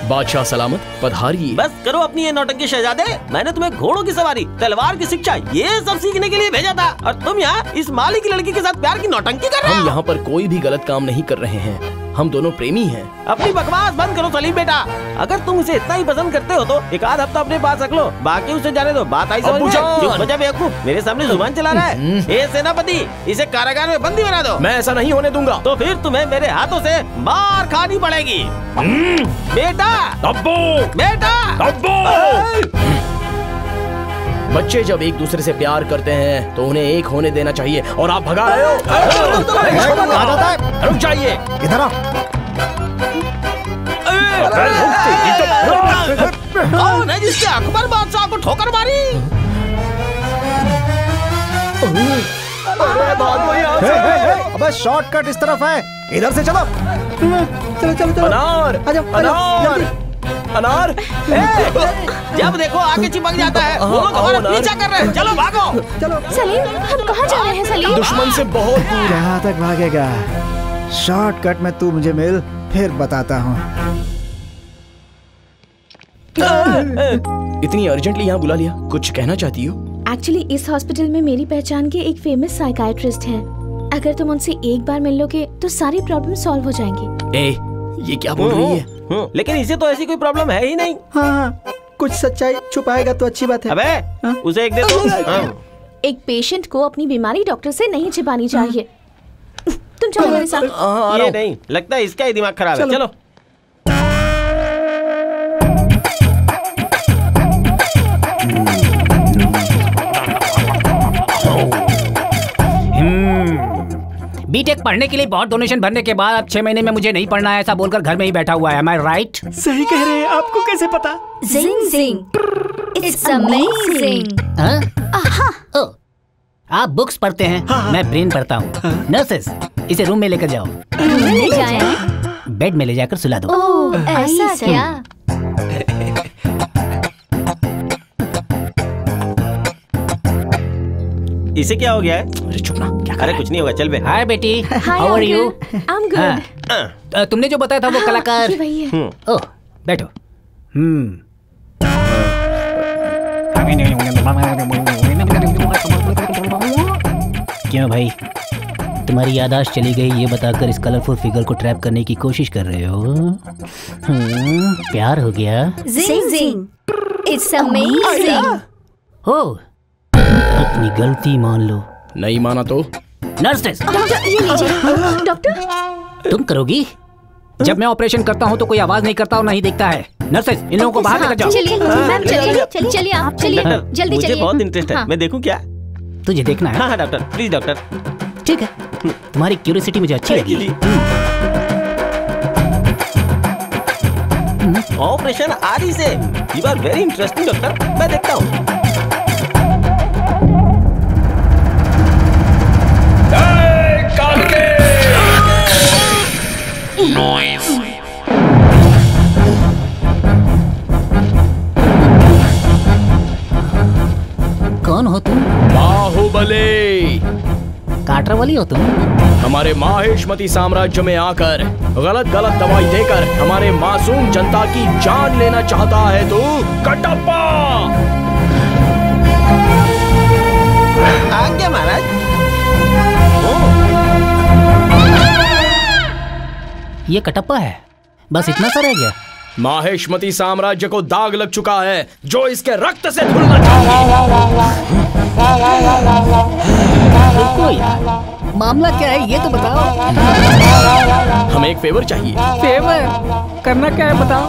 बादशाह सलामत, पधारिए। बस करो अपनी ये नौटंकी शहजादे। मैंने तुम्हें घोड़ों की सवारी, तलवार की शिक्षा, ये सब सीखने के लिए भेजा था, और तुम यहाँ इस माली की लड़की के साथ प्यार की नौटंकी कर रहे हो। हम यहाँ पर कोई भी गलत काम नहीं कर रहे हैं, हम दोनों प्रेमी हैं। अपनी बकवास बंद करो सलीम बेटा। अगर तुम इसे इतना ही पसंद करते हो तो एक आध हफ्ता अपने पास रख लो, बाकी उसे जाने दो। बात आई समझ में? चुप हो जा बेवकूफ, मेरे सामने जुबान चला रहा है। ए सेनापति, इसे कारागार में बंदी बना दो। मैं ऐसा नहीं होने दूंगा। तो फिर तुम्हें मेरे हाथों से मार खानी पड़ेगी। बेटा अब्बू, बेटा अब्बू। बच्चे जब एक दूसरे से प्यार करते हैं तो उन्हें एक होने देना चाहिए, और आप भगा रहे हो। रुक जाइए, इधर आओ। कौन है जिसने अकबर बादशाह को ठोकर मारी? अबे शॉर्टकट इस तरफ है, इधर से चलो। चलो चलो चलो। अनार, आजाओ, अनार, जल्दी। अनार। जब देखो आके चिपक जाता है। वो लोग हमारा पीछा कर रहे हैं। चलो भागो। चलो सलीम, हम कहाँ जा रहे हैं सलीम? दुश्मन से बहुत दूर। कहाँ तक भागेगा? शॉर्टकट में तू मुझे मिल, फिर बताता हूँ। इतनी अर्जेंटली यहाँ बुला लिया, कुछ कहना चाहती हो? एक्चुअली इस हॉस्पिटल में मेरी पहचान के एक फेमस साइकाइट्रिस्ट हैं। अगर तुम उनसे एक बार मिल लोगे तो सारी प्रॉब्लम सॉल्व हो जाएंगी। ए, ये क्या बोल रही है? लेकिन इसे तो ऐसी कोई प्रॉब्लम है ही नहीं। हाँ, कुछ सच्चाई छुपाएगा तो अच्छी बात है। अबे, उसे एक दे दो। एक पेशेंट को अपनी बीमारी डॉक्टर से नहीं छिपानी चाहिए। तुम चलो मेरे साथ। ये नहीं, लगता है इसका ही दिमाग खराब है। चलो। बीटेक पढ़ने के लिए बहुत डोनेशन भरने के बाद अब 6 महीने में मुझे नहीं पढ़ना है ऐसा बोलकर घर में ही बैठा हुआ है। Am I right? सही कह रहे हैं, आपको कैसे पता? जिंग जिंग, इट्स अमेजिंग। हाँ? आप बुक्स पढ़ते हैं, मैं ब्रेन पढ़ता हूँ। नर्सेस, इसे रूम में लेकर जाओ। रूम में ले जाएं? बेड में ले जाकर सुला दो। ओह, ऐसा क्या? इसे क्या हो गया है? अरे चुप ना, क्या? अरे कुछ नहीं होगा, चल बे। हाय बेटी, how are you? I'm good. तुमने जो बताया था वो कलाकार। ये वही है। ओह, बैठो। क्यों भाई, तुम्हारी याददाश्त चली गई ये बताकर इस कलरफुल फिगर को ट्रैप करने की कोशिश कर रहे हो? प्यार हो गया? जिंग जिंग, इट्स अमेजिंग। हो, अपनी गलती मान लो। नहीं माना तो? नर्सेस, डॉक्टर ये लीजिए। डॉक्टर, तुम करोगी? जब मैं ऑपरेशन करता हूँ तो कोई आवाज नहीं करता और नहीं दिखता है। नर्सेस, इन लोगों को बाहर लेकर जाओ। चलिए मैम, चलिए आप चलिए, जल्दी मुझे चलिए। बहुत इंटरेस्ट है, मैं देखूं क्या? तुझे देखना है? हाँ डॉक्टर, प्लीज डॉक्टर। ठीक है, तुम्हारी क्यूरियोसिटी मुझे अच्छी लगी। ऑपरेशन आदि से you are very interesting doctor, मैं देखता हूँ। कौन हो तुम? बाहुबली। काटर वाली हो तुम? हमारे माहेशमती साम्राज्य में आकर गलत दवाई देकर हमारे मासूम जनता की जान लेना चाहता है तू? कटप्पा! आज्ञा महाराज। ये कटप्पा है, बस इतना सा रह गया। माहेशमती साम्राज्य को दाग लग चुका है जो इसके रक्त से धुलना चाहिए। मामला क्या है ये तो बताओ। हमें एक फेवर चाहिए। फेवर करना क्या है बताओ।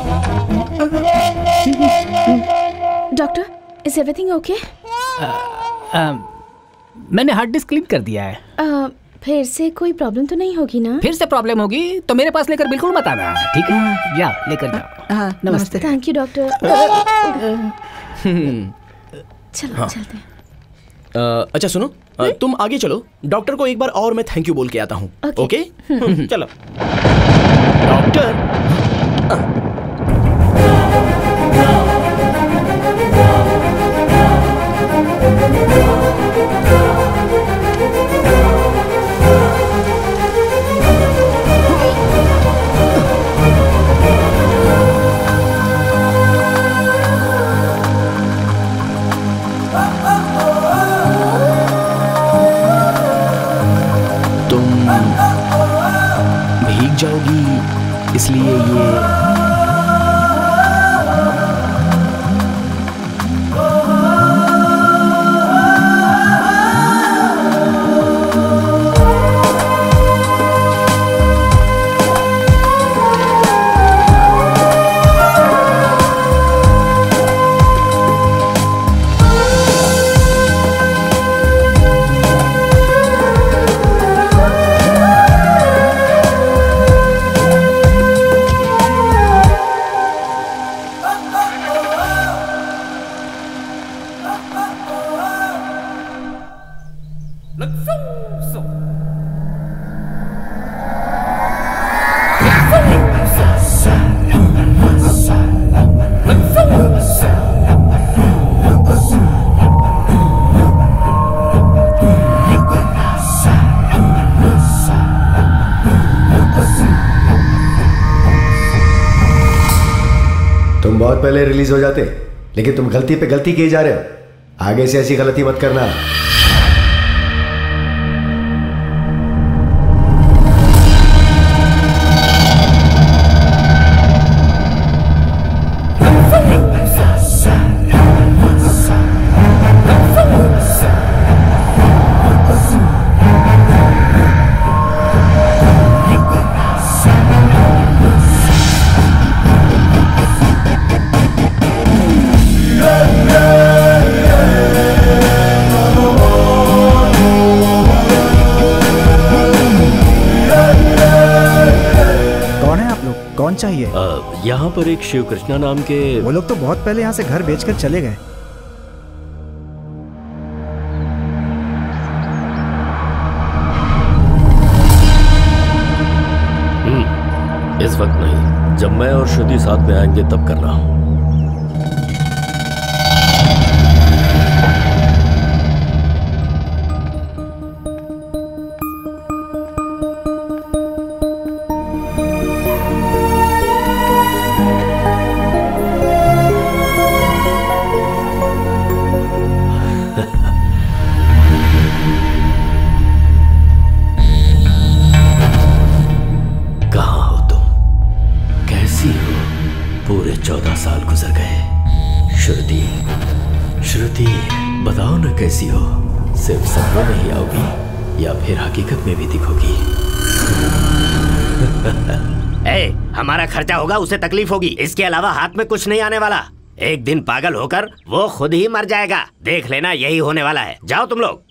Doctor, is everything okay? मैंने हार्ड डिस्क क्लीन कर दिया है। फिर से कोई प्रॉब्लम तो नहीं होगी ना? फिर से प्रॉब्लम होगी तो मेरे पास लेकर बिल्कुल मत आना, ठीक है? जा लेकर जाओ। नमस्ते। Thank you doctor. चलो चलते हैं। अच्छा सुनो, तुम आगे चलो, डॉक्टर को एक बार और मैं थैंक यू बोल के आता हूँ। ओके? चलो। डॉक्टर, जाओगी इसलिए ये बहुत पहले रिलीज हो जाते, लेकिन तुम गलती पे गलती किए जा रहे हो। आगे से ऐसी गलती मत करना। चाहिए? यहाँ पर एक शिव कृष्णा नाम के। वो लोग तो बहुत पहले यहाँ से घर बेचकर चले गए। इस वक्त नहीं, जब मैं और श्रुति साथ में आएंगे तब करना। पूरे 14 साल गुजर गए। श्रुति बताओ ना कैसी हो? सिर्फ सपनों में ही आओगी या फिर हकीकत में भी दिखोगी? हमारा खर्चा होगा, उसे तकलीफ होगी, इसके अलावा हाथ में कुछ नहीं आने वाला। एक दिन पागल होकर वो खुद ही मर जाएगा, देख लेना यही होने वाला है। जाओ तुम लोग।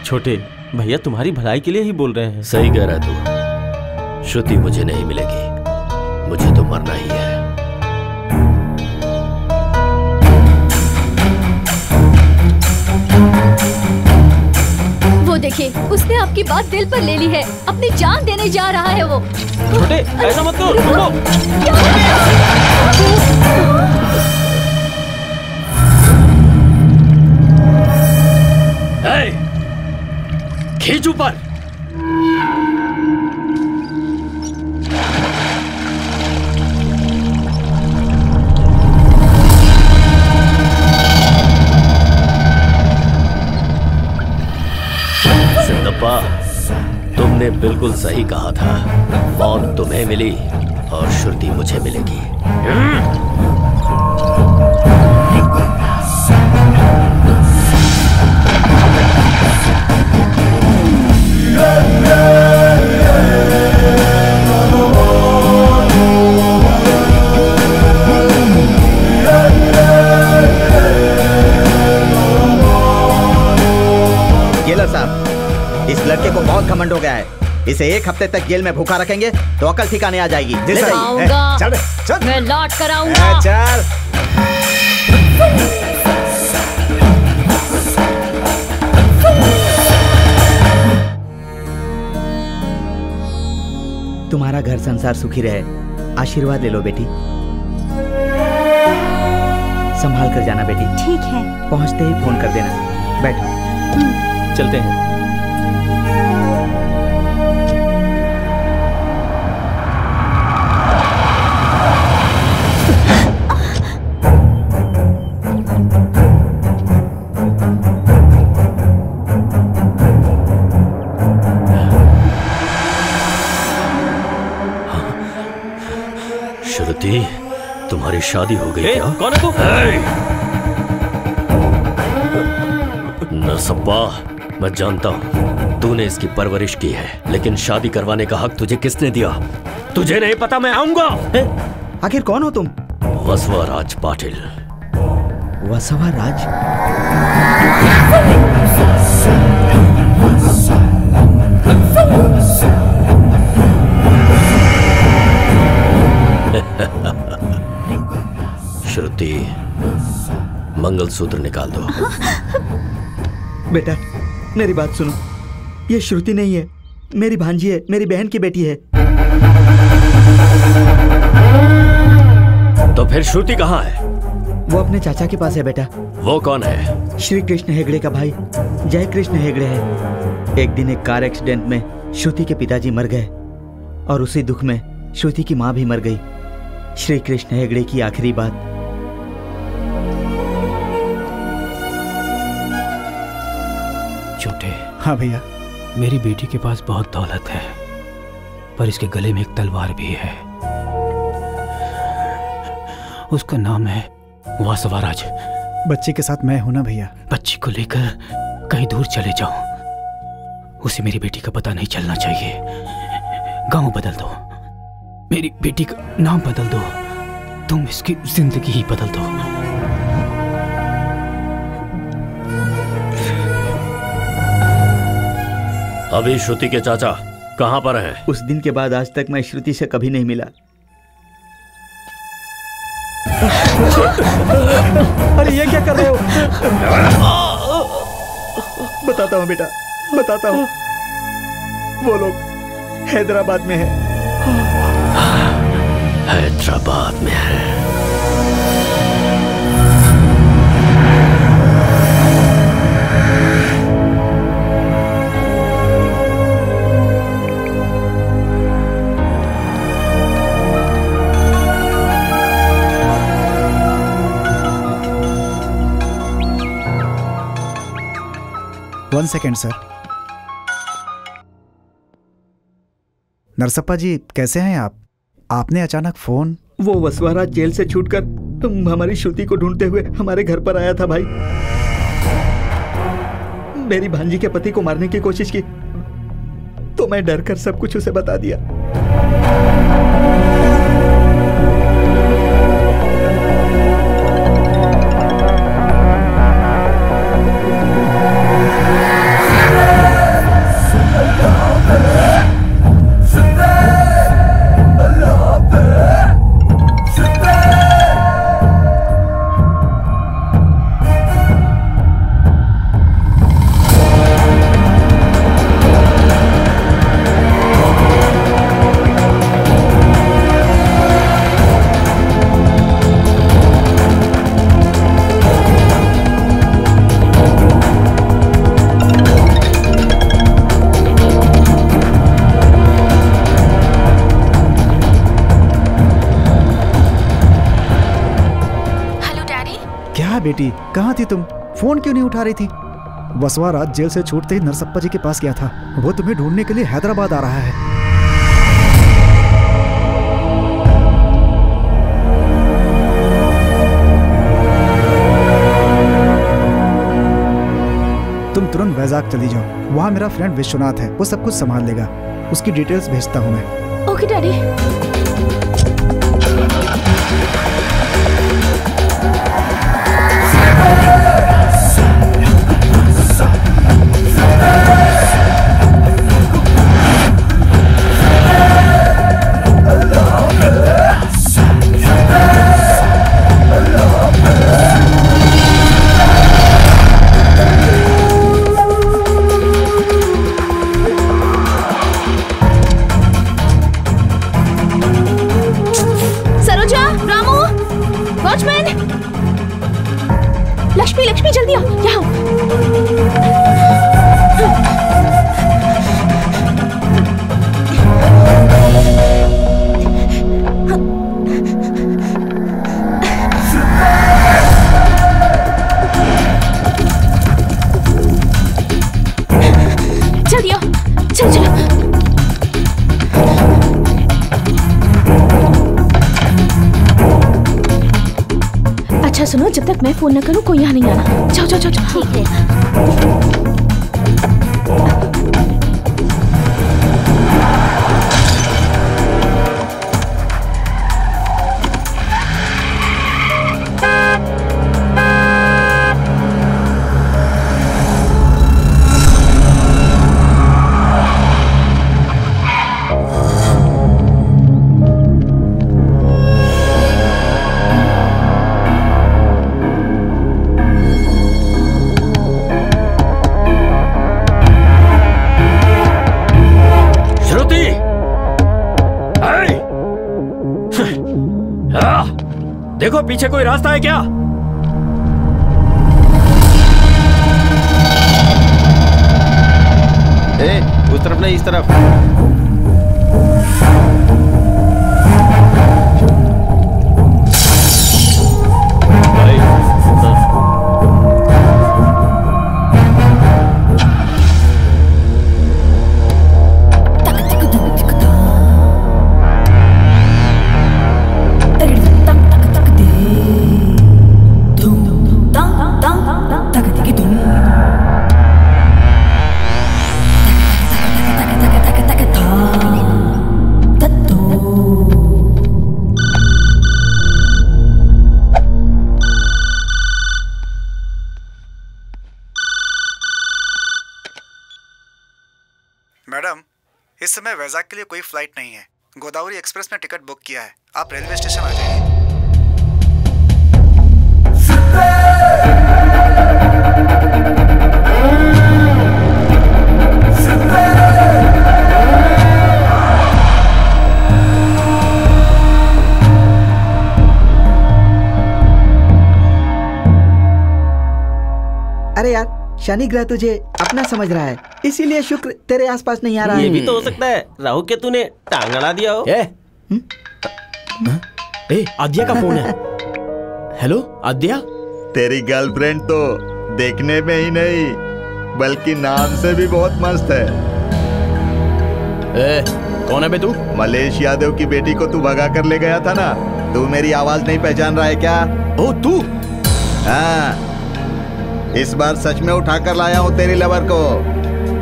छोटे भैया तुम्हारी भलाई के लिए ही बोल रहे हैं। सही कह रहा तू। श्रुति मुझे नहीं मिलेगी, मुझे तो मरना ही है। वो देखिए, उसने आपकी बात दिल पर ले ली है, अपनी जान देने जा रहा है वो। छोटे ऐसा मत करो, रुको। खींच ऊपर। सिद्धप्पा, तुमने बिल्कुल सही कहा था। मौत तुम्हें मिली और श्रुति मुझे मिलेगी। जेलर साहब, इस लड़के को बहुत घमंड हो गया है। इसे 1 हफ्ते तक जेल में भूखा रखेंगे तो अकल ठिकाने आ जाएगी। आऊंगा, चल चल, मैं लौट कर आऊंगा। चल। तुम्हारा घर संसार सुखी रहे, आशीर्वाद ले लो बेटी। संभाल कर जाना बेटी। ठीक है। पहुंचते ही फोन कर देना। बैठो। चलते हैं। श्रुति, तुम्हारी शादी हो गई क्या? कौन है तू? नरसप्पा, मैं जानता हूँ तूने इसकी परवरिश की है, लेकिन शादी करवाने का हक तुझे किसने दिया? तुझे नहीं पता मैं आऊंगा? आखिर कौन हो तुम? वसवाराज पाटिल। वसवाराज? श्रुति, मंगलसूत्र निकाल दो। बेटा मेरी बात सुनो, ये श्रुति नहीं है, मेरी भांजी है, मेरी बहन की बेटी है। तो फिर श्रुति कहाँ है? वो अपने चाचा के पास है बेटा। वो कौन है? श्री कृष्ण हेगड़े का भाई जय कृष्ण हेगड़े है। एक दिन एक कार एक्सीडेंट में श्रुति के पिताजी मर गए और उसी दुख में श्रुति की माँ भी मर गई। श्री कृष्ण हेगड़े की आखिरी बात। छोटे। हाँ भैया। मेरी बेटी के पास बहुत दौलत है, पर इसके गले में एक तलवार भी है। उसका नाम है वासवाराज। बच्ची के साथ मैं हूं ना भैया। बच्ची को लेकर कहीं दूर चले जाओ, उसे मेरी बेटी का पता नहीं चलना चाहिए। गांव बदल दो, मेरी बेटी का नाम बदल दो, तुम इसकी जिंदगी ही बदल दो। अभी श्रुति के चाचा कहां पर हैं? उस दिन के बाद आज तक मैं श्रुति से कभी नहीं मिला। अरे ये क्या कर रहे हो? बताता हूँ बेटा, बताता हूँ। वो लोग हैदराबाद में है। हैदराबाद में है। One second sir. Narasappa ji कैसे हैं आप? आपने अचानक फोन। वो वसवाराज जेल से छूटकर हमारी श्रुति को ढूंढते हुए हमारे घर पर आया था भाई। मेरी भांजी के पति को मारने की कोशिश की तो मैं डर कर सब कुछ उसे बता दिया। बेटी कहाँ थी तुम? फोन क्यों नहीं उठा रही थी? वसवाराज जेल से छूटते ही नरसप्पा जी के पास गया था। वो तुम्हें ढूंढने के लिए हैदराबाद आ रहा है। तुम तुरंत वैजाग चली जाओ, वहाँ मेरा फ्रेंड विश्वनाथ है, वो सब कुछ संभाल लेगा। उसकी डिटेल्स भेजता हूँ मैं। Okay daddy. लक्ष्मी जल्दी आओ यहाँ। जल्दी आओ, चल चलो। अच्छा सुनो, जब तक मैं फोन न करूं कोई यहाँ नहीं आना। जाओ जाओ जाओ। ठीक है। देखो पीछे कोई रास्ता है क्या? उस तरफ नहीं, इस तरफ। समय वैजाग के लिए कोई फ्लाइट नहीं है। गोदावरी एक्सप्रेस ने टिकट बुक किया है, आप रेलवे स्टेशन आ जाइए। अरे यार, शनि ग्रह तुझे अपना समझ रहा है, इसीलिए शुक्र तेरे आसपास नहीं आ रहा है। ये भी तो हो सकता है राहु के तूने टांग अड़ा दिया हो। आद्या का फोन है। हेलो आद्या। तेरी गर्लफ्रेंड तो देखने में ही नहीं बल्कि नाम से भी बहुत मस्त है। कौन है बे तू? मलेश यादव की बेटी को तू भगा कर ले गया था ना, तू मेरी आवाज नहीं पहचान रहा है क्या? ओ तू? हाँ, इस बार सच में उठा कर लाया हूँ तेरी लवर को।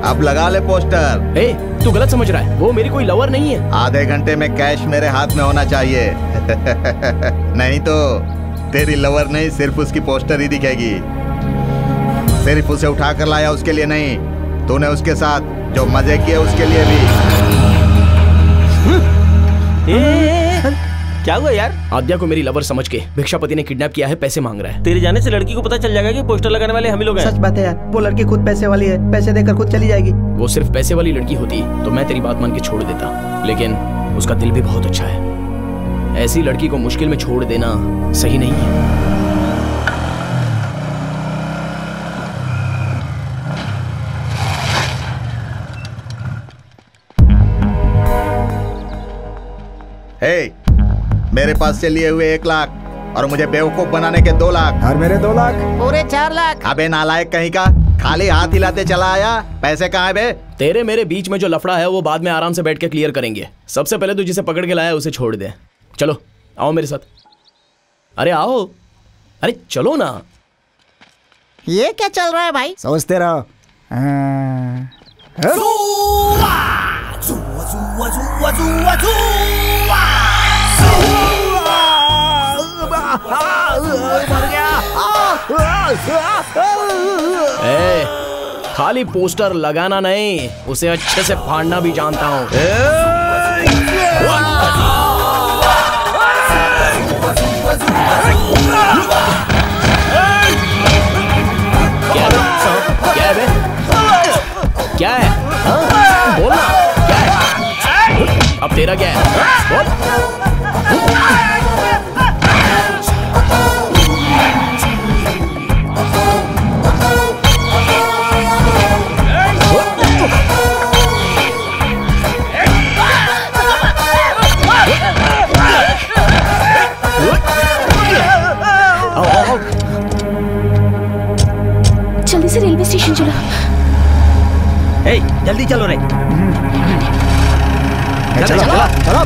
अब लगा ले पोस्टर। तू गलत समझ रहा है, वो मेरी कोई लवर नहीं है। आधे घंटे में कैश मेरे हाथ में होना चाहिए नहीं तो तेरी लवर नहीं, सिर्फ उसकी पोस्टर ही दिखेगी। सिर्फ उसे उठा कर लाया उसके लिए नहीं, तूने उसके साथ जो मजे किए उसके लिए भी। क्या हुआ यार? आद्या को मेरी लवर समझ के भिक्षापति ने किडनैप किया है, पैसे मांग रहा है। तेरे जाने से लड़की को पता चल जाएगा कि पोस्टर लगाने वाले हम ही लोग हैं। सच बात है यार, वो लड़की खुद पैसे वाली है, पैसे देकर खुद चली जाएगी। वो सिर्फ पैसे वाली लड़की होती तो मैं तेरी बात मान के छोड़ देता, लेकिन उसका दिल भी बहुत अच्छा है। ऐसी लड़की को मुश्किल में छोड़ देना सही नहीं है। मेरे पास से लिए हुए 1 लाख और मुझे बेवकूफ बनाने के 2 लाख और मेरे 2 लाख पूरे 4 लाख। अबे नालायक कहीं का, खाली हाथ हिलाते चला आया। पैसे कहाँ है बे? तेरे मेरे बीच में जो लफड़ा है वो बाद में आराम से बैठ के क्लियर करेंगे। सबसे पहले तू जिसे पकड़ के लाया उसे छोड़ दे। चलो आओ मेरे साथ। अरे आओ, अरे चलो ना। ये क्या चल रहा है भाई? सोचते रहो। खाली पोस्टर लगाना नहीं, उसे अच्छे से फाड़ना भी जानता हूँ। क्या है? बोल ना, क्या है? अब तेरा क्या है? बोल। जल्दी से रेलवे स्टेशन चलो। जल्दी चलो रे। चलो चलो चलो।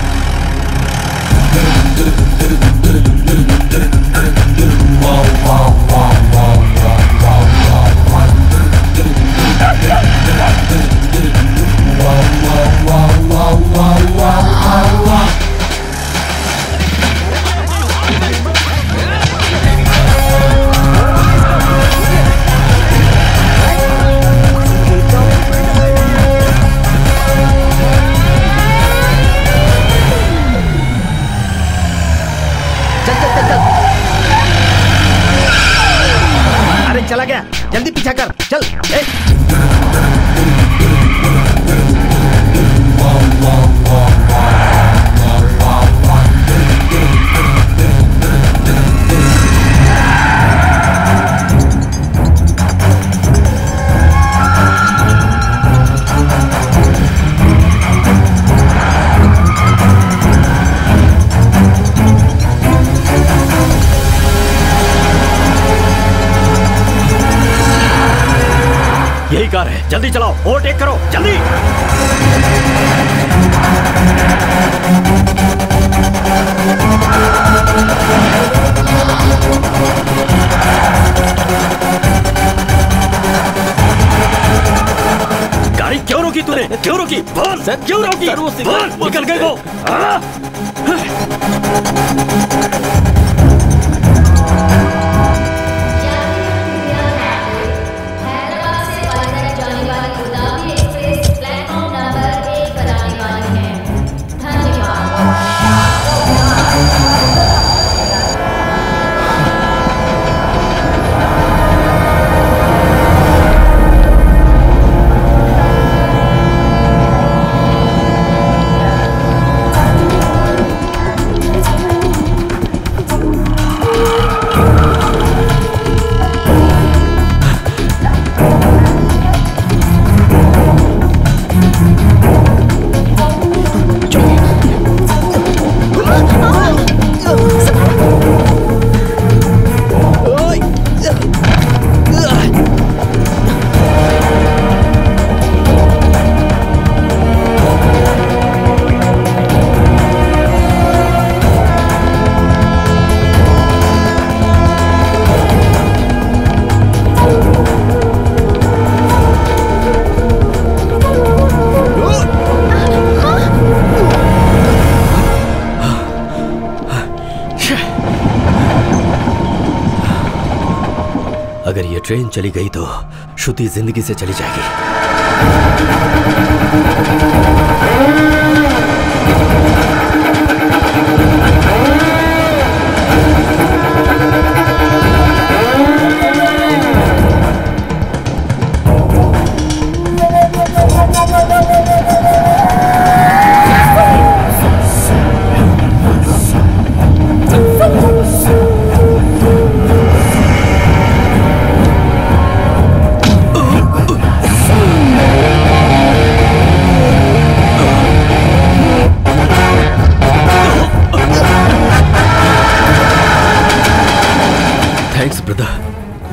चला गया, जल्दी पीछा कर, चल। यही कार है, जल्दी चलाओ, ओवरटेक करो, जल्दी। गाड़ी क्यों रोकी तूने? क्यों रोकी? बोल सर, क्यों रोकी? बोल, निकल गए वो। ट्रेन चली गई तो श्रुति जिंदगी से चली जाएगी।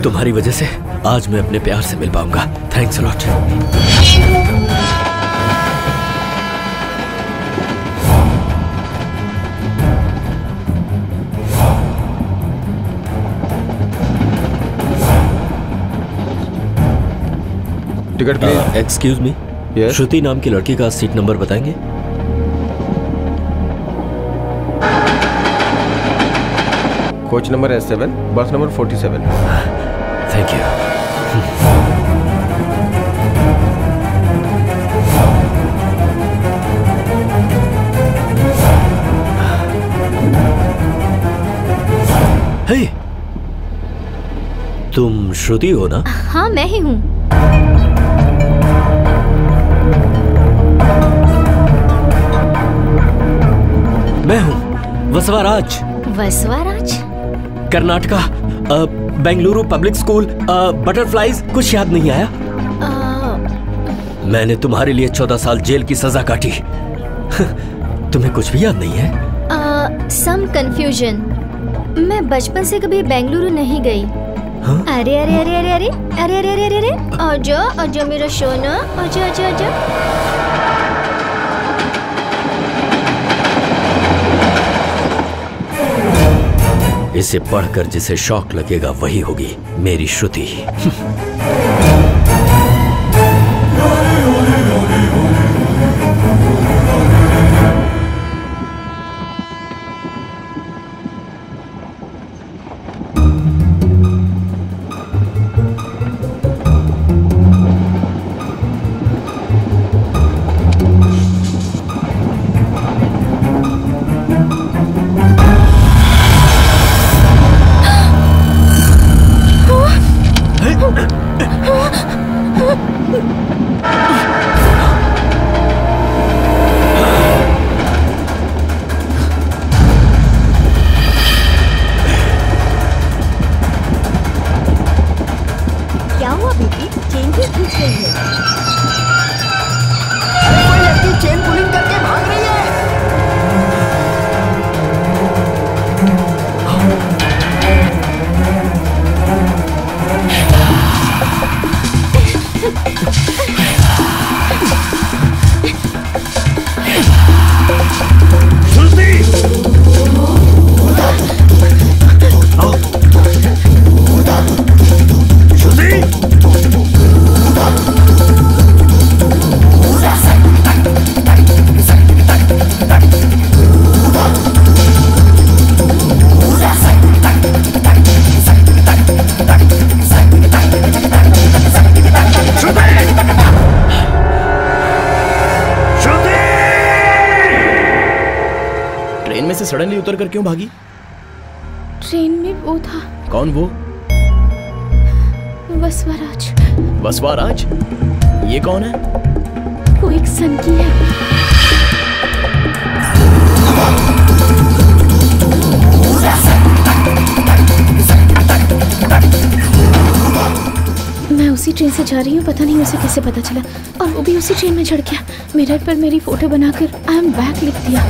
तुम्हारी वजह से आज मैं अपने प्यार से मिल पाऊंगा। Thanks a lot. Ticket please. Excuse me, Shruti नाम की लड़की का सीट नंबर बताएंगे? Coach number S7, bus number 47। Thank you. हे, तुम श्रुति हो ना? हाँ मैं ही हूँ। मैं हूँ Vasavaraj. Vasavaraj? Karnataka, Bengaluru public school, butterflies. कुछ याद नहीं आया? मैंने तुम्हारे लिए 14 साल जेल की सजा काटी। तुम्हें कुछ भी याद नहीं है? Some confusion. मैं बचपन से कभी बेंगलुरु नहीं गई। हाँ? अरे अरे अरे अरे अरे अरे अरे अरे अरे आजा आजा मेरा सोना, आजा आजा आजा। इसे पढ़कर जिसे शौक लगेगा वही होगी मेरी श्रुति। सडनली उतर कर क्यों भागी? ट्रेन में वो था। कौन वो? वसवाराज। वसवाराज? ये कौन है? वो एक सनकी है। मैं उसी ट्रेन से जा रही हूँ, पता नहीं उसे कैसे पता चला, और वो भी उसी ट्रेन में चढ़ गया। मिरर पर मेरी फोटो बनाकर आई एम बैक लिख दिया।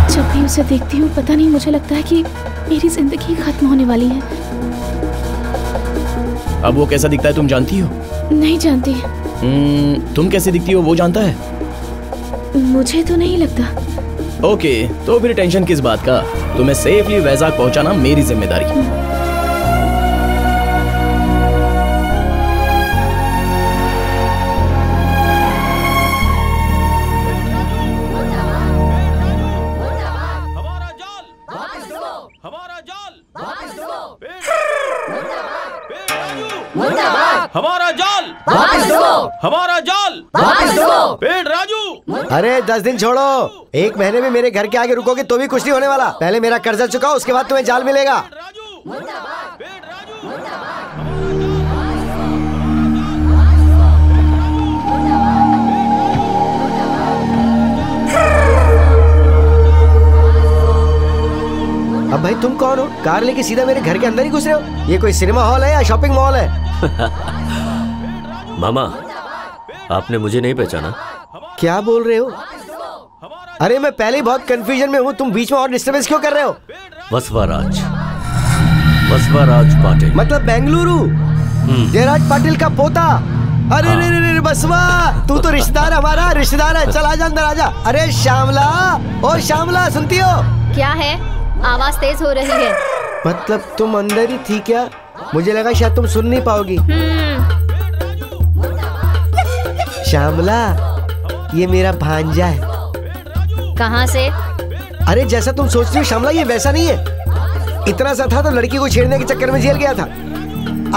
जब भी उसे देखती हूँ पता नहीं मुझे लगता है कि मेरी जिंदगी खत्म होने वाली है। अब वो कैसा दिखता है तुम जानती हो? नहीं जानती। तुम कैसे दिखती हो वो जानता है? मुझे तो नहीं लगता। ओके, तो फिर टेंशन किस बात का? तुम्हें सेफली वैजाग पहुंचाना मेरी जिम्मेदारी। हमारा जाल वापस दो। हमारा जाल वापस दो। पेड़ राजू। अरे 10 दिन छोड़ो, 1 महीने में मेरे घर के आगे रुकोगे तो भी कुछ नहीं होने वाला। पहले मेरा कर्जा चुकाओ, उसके बाद तुम्हें जाल मिलेगा। अब भाई तुम कौन हो? कार लेके सीधा मेरे घर के अंदर ही घुस रहे हो? ये कोई सिनेमा हॉल है या शॉपिंग मॉल है? मामा, आपने मुझे नहीं पहचाना? क्या बोल रहे हो? अरे मैं पहले ही बहुत कंफ्यूजन में हूँ, तुम बीच में और डिस्टर्बेंस क्यों कर रहे हो? वसवाराज पाटिल। मतलब बेंगलुरु जयराज पाटिल का पोता। अरे रे रे रे बसवा, तू तो रिश्तेदार हमारा रिश्तेदार है। चल आजा अंदर आजा। अरे श्यामला, ओ श्यामला सुनती हो? क्या है? आवाज तेज हो रही है। मतलब तुम अंदर ही थी क्या? मुझे लगा शायद तुम सुन नहीं पाओगी। श्यामला, ये मेरा भांजा है। कहाँ से? अरे जैसा तुम सोच रही हो श्यामला, ये वैसा नहीं है। इतना सा था तो लड़की को छेड़ने के चक्कर में जेल गया था।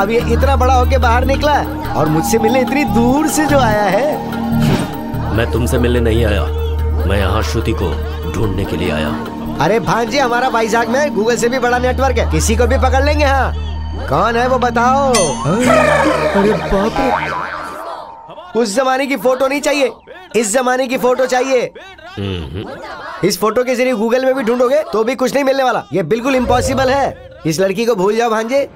अब ये इतना बड़ा होके बाहर निकला है और मुझसे मिलने इतनी दूर से जो आया है। मैं तुमसे मिलने नहीं आया, मैं यहाँ श्रुति को ढूंढने के लिए आया हूँ। अरे भांजे, हमारा वाइजाग में गूगल से भी बड़ा नेटवर्क है, किसी को भी पकड़ लेंगे। हाँ, कौन है वो बताओ? अरे बाप रे, उस जमाने की फोटो नहीं चाहिए, इस जमाने की फोटो चाहिए। इस फोटो के जरिए गूगल में भी ढूंढोगे तो भी कुछ नहीं मिलने वाला। ये बिल्कुल इम्पॉसिबल है। इस लड़की को भूल जाओ भांजे।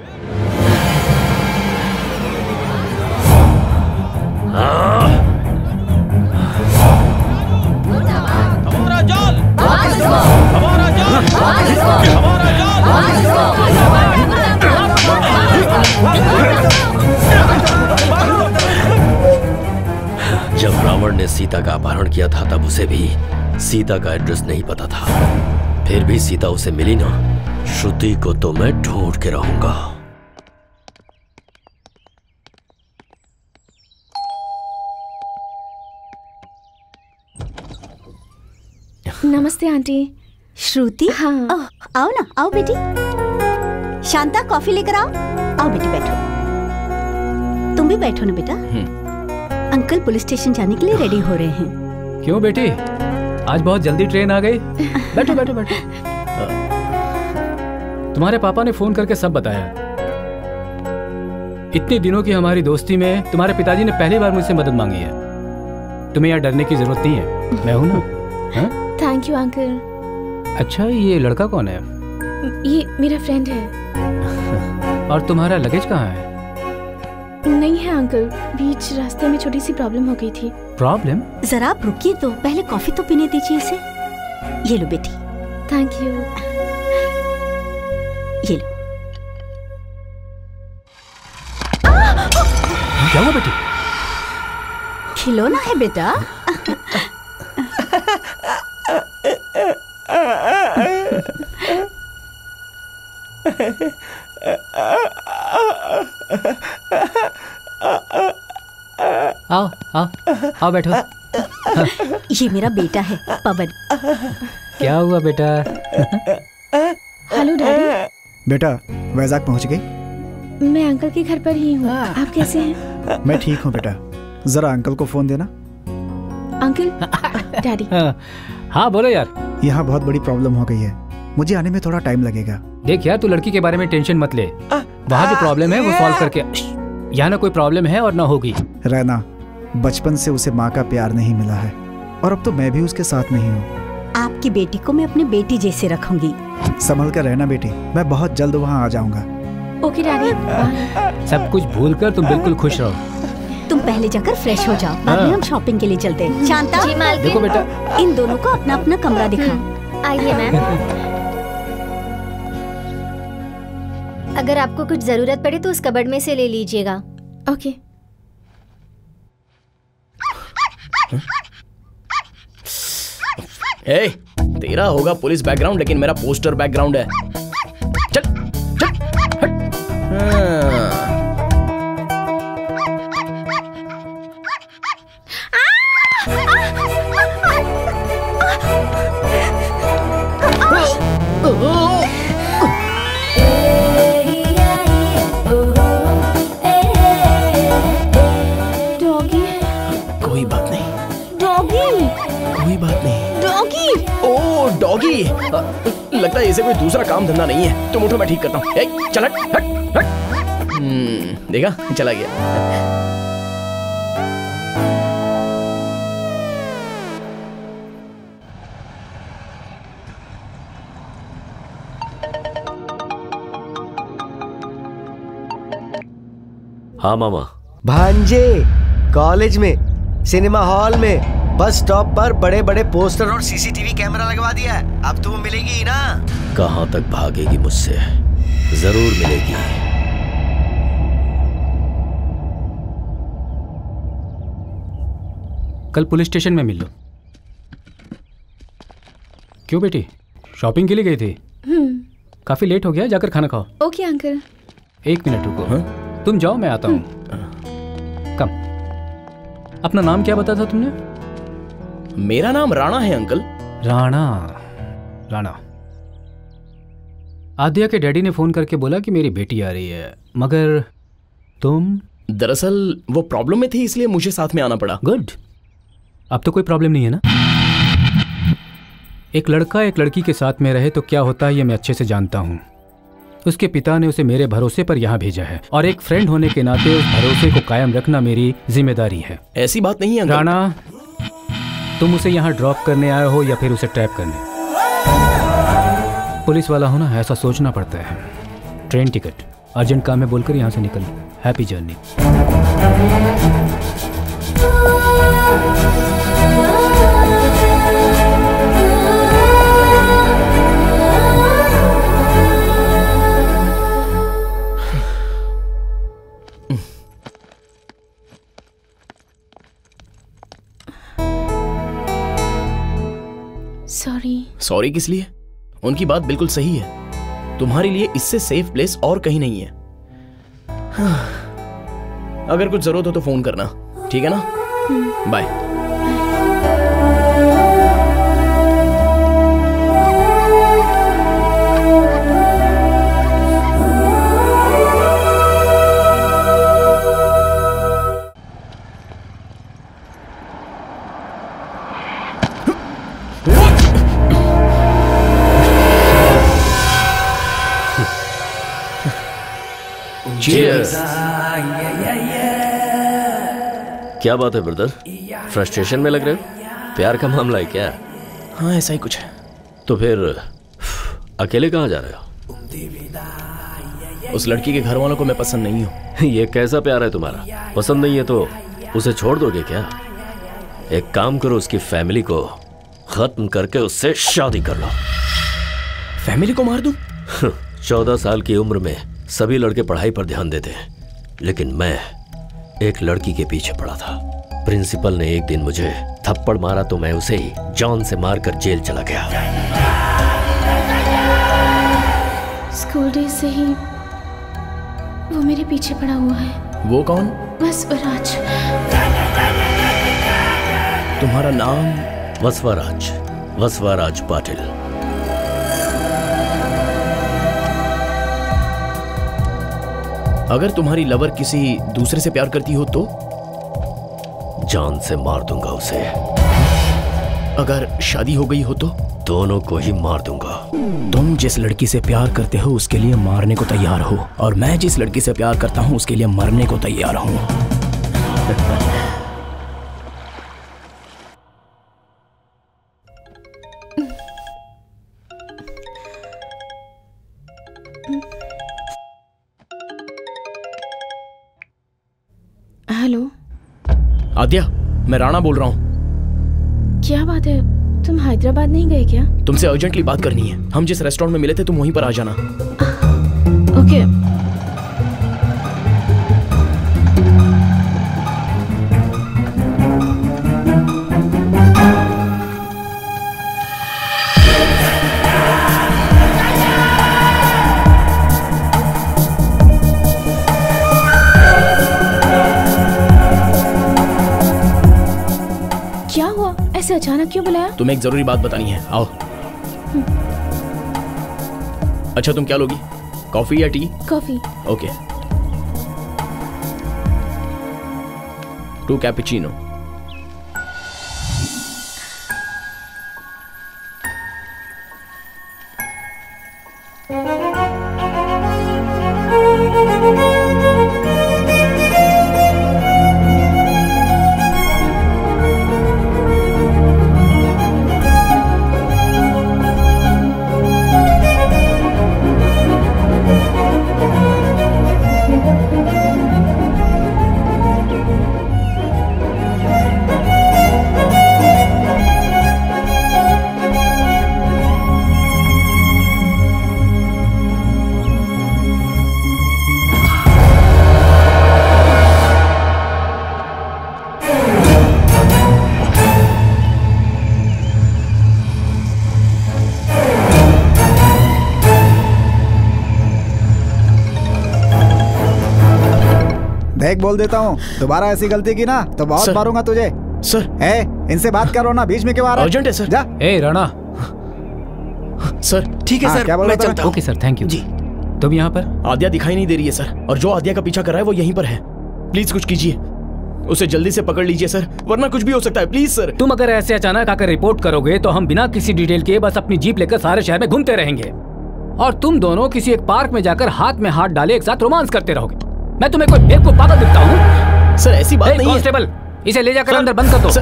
हमारा जाल, हमारा जाल, हमारा जब रावण ने सीता का अपहरण किया था तब उसे भी सीता का एड्रेस नहीं पता था। फिर भी सीता उसे मिली ना। श्रुति को तो मैं ढूंढ के रहूंगा। नमस्ते आंटी। श्रुति? हाँ। आओ ना, आओ बेटी। शांता, कॉफी लेकर आओ। आओ बेटी, बैठो। तुम भी बैठो ना बेटा। अंकल पुलिस स्टेशन जाने के लिए रेडी हो रहे हैं। क्यों बेटी, आज बहुत जल्दी ट्रेन आ गई? बैठो बैठो बैठो। तुम्हारे पापा ने फोन करके सब बताया। इतने दिनों की हमारी दोस्ती में तुम्हारे पिताजी ने पहली बार मुझसे मदद मांगी है। तुम्हें यहाँ डरने की जरूरत नहीं है, मैं हूं ना। Thank you uncle. अच्छा, ये लड़का कौन है? ये मेरा फ्रेंड है। और तुम्हारा लगेज कहाँ है? नहीं है अंकल, बीच रास्ते में छोटी सी प्रॉब्लम हो गई थी। प्रॉब्लम? जरा आप रुकिए तो, पहले कॉफी तो पीने दीजिए इसे। ये लो बेटी। Thank you. ये लो। क्या हुआ बेटी? खिलौना है बेटा। आओ आओ आओ बैठो। ये मेरा बेटा है पवन। क्या हुआ बेटा? Hello daddy. बेटा वैजाग पहुंच गई? मैं अंकल के घर पर ही हूँ। आप कैसे हैं? मैं ठीक हूँ बेटा, जरा अंकल को फोन देना। अंकल। डैडी। हाँ बोलो यार। यहाँ बहुत बड़ी प्रॉब्लम हो गई है, मुझे आने में थोड़ा टाइम लगेगा। देख यार, तू लड़की के बारे में टेंशन मत ले, वहाँ जो प्रॉब्लम है वो सॉल्व करके। यहाँ ना कोई प्रॉब्लम है और ना होगी। रहना, बचपन से उसे माँ का प्यार नहीं मिला है और अब तो मैं भी उसके साथ नहीं हूँ। आपकी बेटी को मैं अपनी बेटी जैसे रखूंगी। संभल कर रहना बेटी, मैं बहुत जल्द वहाँ आ जाऊंगा। Okay daddy. सब कुछ भूल कर तुम बिल्कुल खुश रहो। तुम पहले जाकर फ्रेश हो जाओ, बाद में हम शॉपिंग के लिए चलते हैं। शांता, देखो बेटा, इन दोनों को अपना अपना कमरा दिखाओ। आइए मैम। अगर आपको कुछ जरूरत पड़े तो उस कबर्ड में से ले लीजिएगा। ओके। ए, तेरा होगा पुलिस बैकग्राउंड लेकिन मेरा पोस्टर बैकग्राउंड है। चल चल हट। बेटी लगता है इसे कोई दूसरा काम धंधा नहीं है। तुम उठो, मैं ठीक करता हूँ। चल हट हट हट। देखा, चला गया। हाँ मामा। भांजे, कॉलेज में, सिनेमा हॉल में, बस स्टॉप पर बड़े बड़े पोस्टर और सीसीटीवी कैमरा लगवा दिया है। अब तो वो मिलेगी ही ना। कहाँ तक भागेगी मुझसे? जरूर मिलेगी। कल पुलिस स्टेशन में मिल लो। क्यों बेटी, शॉपिंग के लिए गई थी? काफी लेट हो गया, जाकर खाना खाओ। Okay uncle. 1 मिनट रुको। हाँ, तुम जाओ, मैं आता हूँ। कम। अपना नाम क्या बताया था तुमने? मेरा नाम राणा है अंकल। राणा। राणा। आद्या के डैडी ने फोन करके बोला कि मेरी बेटी आ रही है, मगर तुम? दरअसल वो प्रॉब्लम में थी, इसलिए मुझे साथ में आना पड़ा। गुड। अब तो कोई प्रॉब्लम नहीं है ना? एक लड़का एक लड़की के साथ में रहे तो क्या होता है ये मैं अच्छे से जानता हूँ। उसके पिता ने उसे मेरे भरोसे पर यहाँ भेजा है और एक फ्रेंड होने के नाते उस भरोसे को कायम रखना मेरी जिम्मेदारी है। ऐसी बात नहीं है राणा, तुम उसे यहाँ ड्रॉप करने आए हो या फिर उसे ट्रैप करने? पुलिस वाला हो ना, ऐसा सोचना पड़ता है। ट्रेन टिकट, अर्जेंट काम है बोलकर यहाँ से निकल। Happy journey. सॉरी किस लिए? उनकी बात बिल्कुल सही है। तुम्हारे लिए इससे सेफ प्लेस और कहीं नहीं है। अगर कुछ जरूरत हो तो फोन करना, ठीक है ना? बाय। Cheers. क्या बात है ब्रदर, फ्रस्ट्रेशन में लग रहे हो? प्यार का मामला है क्या? हाँ ऐसा ही कुछ है। तो फिर अकेले कहाँ जा रहे हो? उस लड़की के घर वालों को मैं पसंद नहीं हूँ। ये कैसा प्यार है तुम्हारा? पसंद नहीं है तो उसे छोड़ दोगे क्या? एक काम करो, उसकी फैमिली को खत्म करके उससे शादी कर लो। फैमिली को मार दूं? 14 साल की उम्र में सभी लड़के पढ़ाई पर ध्यान देते हैं, लेकिन मैं एक लड़की के पीछे पड़ा था। प्रिंसिपल ने एक दिन मुझे थप्पड़ मारा तो मैं उसे ही जान से मारकर जेल चला गया। स्कूल डेज से ही वो मेरे पीछे पड़ा हुआ है। वो कौन? वसवराज। तुम्हारा नाम? वसवराज, वसवराज पाटिल। अगर तुम्हारी लवर किसी दूसरे से प्यार करती हो तो? जान से मार दूंगा उसे। अगर शादी हो गई हो तो? दोनों को ही मार दूंगा। तुम जिस लड़की से प्यार करते हो उसके लिए मारने को तैयार हो, और मैं जिस लड़की से प्यार करता हूं उसके लिए मरने को तैयार हूं। हेलो आद्या, मैं राणा बोल रहा हूँ। क्या बात है, तुम हैदराबाद नहीं गए क्या? तुमसे अर्जेंटली बात करनी है। हम जिस रेस्टोरेंट में मिले थे तुम वहीं पर आ जाना। ओके। क्या हुआ, ऐसे अचानक क्यों बुलाया? तुम्हें एक जरूरी बात बतानी है, आओ। अच्छा तुम क्या लोगी, कॉफी या टी? कॉफी। ओके। 2 कैपुचिनो। देख बोल देता हूँ, दोबारा ऐसी गलती की ना तो बहुत मारूंगा तुझे। सर इनसे बात करो ना, बीच में क्यों आ रहा है? अर्जेंट है सर। जा। ए राणा। सर ठीक है हाँ, सर, क्या बोल मैं रहा था? चलता हूँ। Okay sir, thank you. जी। तुम यहाँ पर? आद्या दिखाई नहीं दे रही है सर, और जो आद्या का पीछा कर रहा है वो यहीं पर है। प्लीज कुछ कीजिए, उसे जल्दी से पकड़ लीजिए सर, वरना कुछ भी हो सकता है। Please sir. तुम अगर ऐसे अचानक आकर रिपोर्ट करोगे तो हम बिना किसी डिटेल के बस अपनी जीप लेकर सारे शहर में घूमते रहेंगे, और तुम दोनों किसी एक पार्क में जाकर हाथ में हाथ डाले एक साथ रोमांस करते रहोगे। मैं तुम्हें कोई बेवकूफ पागल दिखता हूँ? सर ऐसी बात नहीं है। कांस्टेबल, इसे ले जाकर अंदर बंद कर दो। सर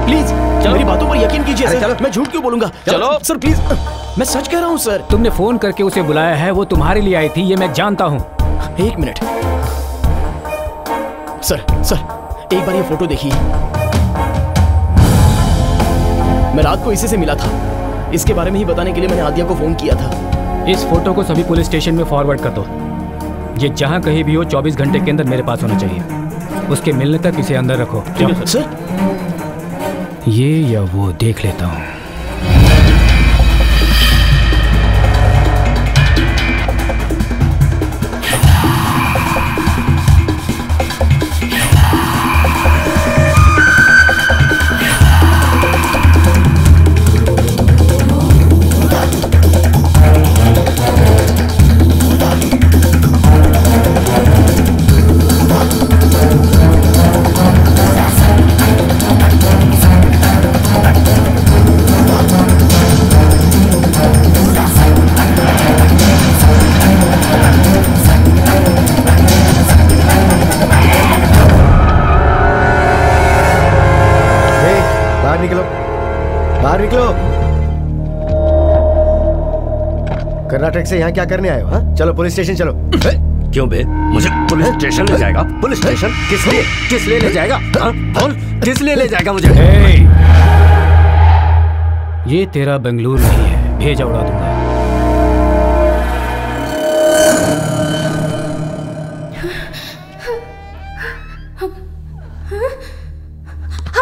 प्लीज मेरी बातों पर यकीन कीजिए सर, मैं झूठ क्यों बोलूंगा? चलो सर प्लीज, मैं सच कह रहा हूँ सर। तुमने फोन करके उसे बुलाया है, वो तुम्हारे लिए आई थी, ये मैं जानता हूँ। एक मिनट सर, एक बार ये फोटो देखिए। मैं रात को इसी से मिला था, इसके बारे में ही बताने के लिए मैंने आद्या को फोन किया था। इस फोटो को सभी पुलिस स्टेशन में फॉरवर्ड कर दो। ये जहाँ कहीं भी हो 24 घंटे के अंदर मेरे पास होना चाहिए। उसके मिलने तक इसे अंदर रखो। ठीक है सर। ये या वो देख लेता हूँ। कर्नाटक से यहाँ क्या करने आए हो? हाँ? चलो पुलिस स्टेशन चलो। क्यों बे? मुझे पुलिस स्टेशन ले जाएगा? पुलिस स्टेशन किस लिए ले जाएगा? बोल, किस लिए ले जाएगा मुझे? ये तेरा बेंगलुरु नहीं है, भेजा उड़ा दूंगा।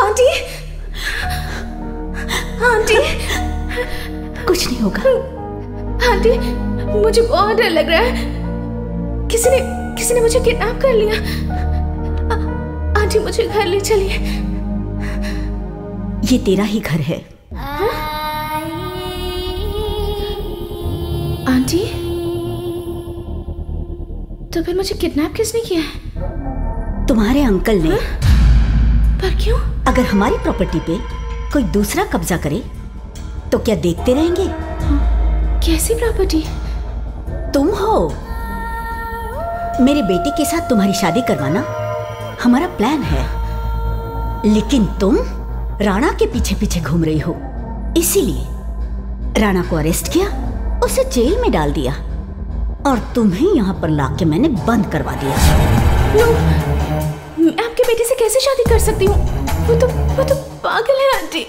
आंटी, आंटी, कुछ नहीं होगा। आंटी, मुझे बहुत डर लग रहा है। किसी ने मुझे किडनैप कर लिया। आंटी मुझे घर ले चलिए। ये तेरा ही घर है। आंटी, तो फिर मुझे किडनैप किसने किया है? तुम्हारे अंकल ने। पर क्यों? अगर हमारी प्रॉपर्टी पे कोई दूसरा कब्जा करे तो क्या देखते रहेंगे? कैसी प्रॉपर्टी? तुम हो। मेरे बेटे के साथ तुम्हारी शादी करवाना हमारा प्लान है, लेकिन तुम राणा के पीछे पीछे घूम रही हो। इसीलिए राणा को अरेस्ट किया, उसे जेल में डाल दिया, और तुम्हें यहाँ पर लाके मैंने बंद करवा दिया। मैं आपके बेटे से कैसे शादी कर सकती हूँ? वो तो पागल है आंटी।